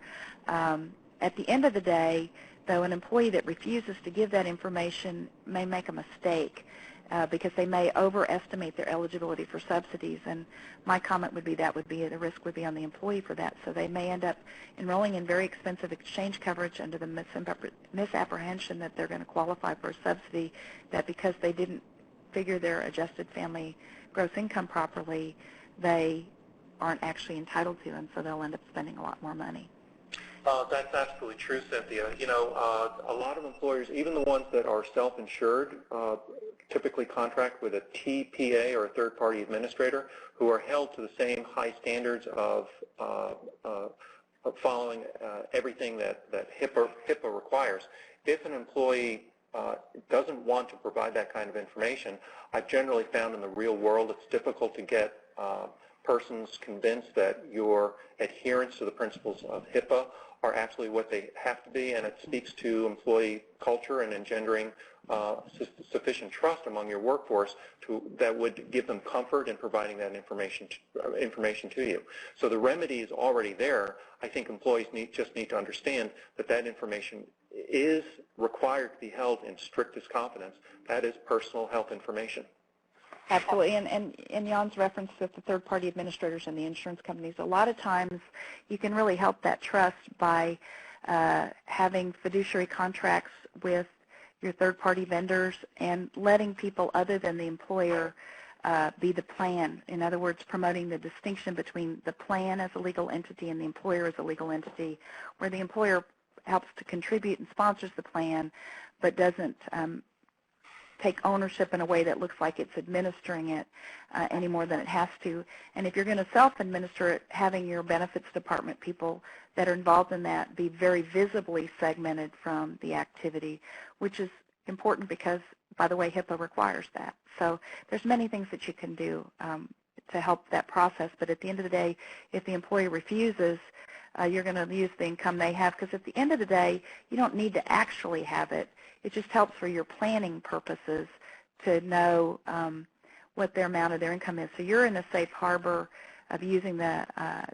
At the end of the day, though, an employee that refuses to give that information may make a mistake because they may overestimate their eligibility for subsidies, and my comment would be the risk would be on the employee for that. So they may end up enrolling in very expensive exchange coverage under the misapprehension that they're going to qualify for a subsidy, that because they didn't figure their adjusted family gross income properly, they aren't actually entitled to, and so they'll end up spending a lot more money. That's absolutely true, Cynthia. A lot of employers, even the ones that are self-insured, typically contract with a TPA or a third-party administrator who are held to the same high standards of following everything that HIPAA requires. If an employee doesn't want to provide that kind of information, I've generally found in the real world it's difficult to get persons convinced that your adherence to the principles of HIPAA are absolutely what they have to be, and it speaks to employee culture and engendering sufficient trust among your workforce that would give them comfort in providing that information to you. So the remedy is already there. I think employees just need to understand that information is required to be held in strictest confidence. That is personal health information. Absolutely, and Jaan's reference with the third-party administrators and the insurance companies, a lot of times you can really help that trust by having fiduciary contracts with your third-party vendors and letting people other than the employer be the plan. In other words, promoting the distinction between the plan as a legal entity and the employer as a legal entity, where the employer helps to contribute and sponsors the plan but doesn't take ownership in a way that looks like it's administering it any more than it has to. And if you're going to self-administer it, having your benefits department people that are involved in that be very visibly segmented from the activity, which is important because, by the way, HIPAA requires that. So there's many things that you can do to help that process, but at the end of the day, if the employee refuses, you're going to use the income they have, because at the end of the day, you don't need to actually have it. It just helps for your planning purposes to know what their amount of their income is. So you're in a safe harbor of using the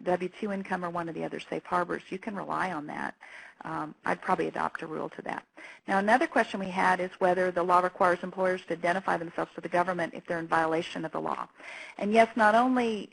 W-2 income or one of the other safe harbors. You can rely on that. I'd probably adopt a rule to that. Now, another question we had is whether the law requires employers to identify themselves to the government if they're in violation of the law. And yes, not only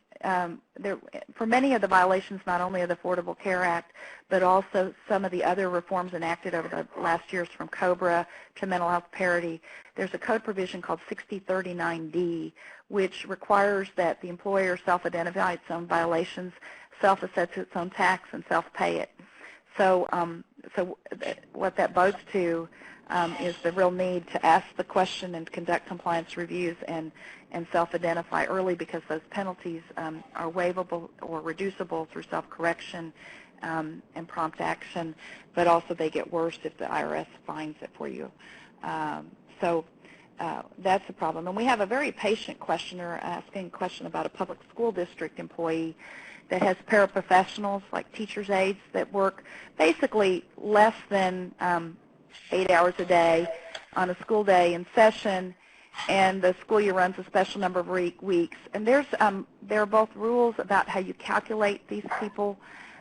for many of the violations, not only of the Affordable Care Act, but also some of the other reforms enacted over the last years, from COBRA to mental health parity, there's a code provision called 6039D, which requires that the employer self-identify its own violations, self-assess its own tax, and self-pay it. So, what that bodes to is the real need to ask the question and conduct compliance reviews and self-identify early, because those penalties are waivable or reducible through self-correction and prompt action, but also they get worse if the IRS finds it for you. So that's a problem. And we have a very patient questioner asking a question about a public school district employee that has paraprofessionals like teacher's aides that work basically less than 8 hours a day on a school day in session, and the school year runs a special number of weeks. And there are both rules about how you calculate these people,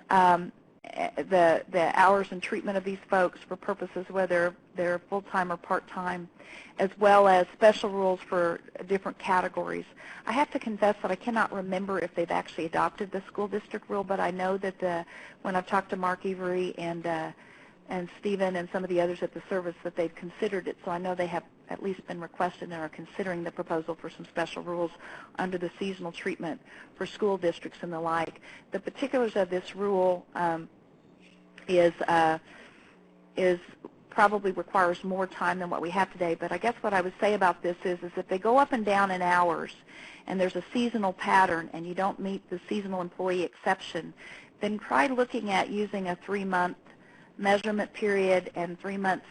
the hours and treatment of these folks for purposes whether they're full-time or part-time, as well as special rules for different categories. I have to confess that I cannot remember if they've actually adopted the school district rule, but I know that when I've talked to Mark Avery and Stephen and some of the others at the service that they've considered it, so I know they have at least been requested and are considering the proposal for some special rules under the seasonal treatment for school districts and the like. The particulars of this rule is probably requires more time than what we have today, but I guess what I would say about this is if they go up and down in hours and there's a seasonal pattern and you don't meet the seasonal employee exception, then try looking at using a 3-month measurement period and 3 months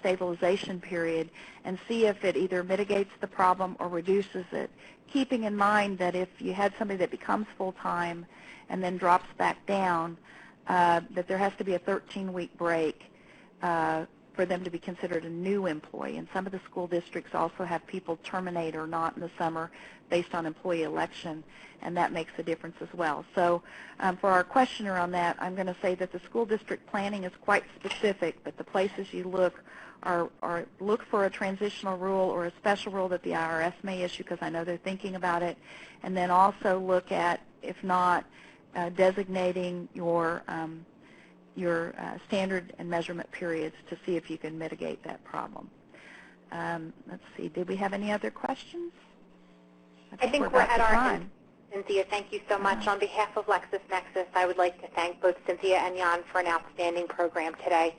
stabilization period and see if it either mitigates the problem or reduces it, keeping in mind that if you had somebody that becomes full-time and then drops back down, that there has to be a 13-week break for them to be considered a new employee. And some of the school districts also have people terminate or not in the summer based on employee election, and that makes a difference as well. So for our questioner on that, I'm going to say that the school district planning is quite specific, but the places you look are look for a transitional rule or a special rule that the IRS may issue, because I know they're thinking about it, and then also look at, if not, designating your standard and measurement periods to see if you can mitigate that problem. Let's see, did we have any other questions? I think we're at our end. Cynthia, thank you so much. On behalf of LexisNexis, I would like to thank both Cynthia and Jaan for an outstanding program today.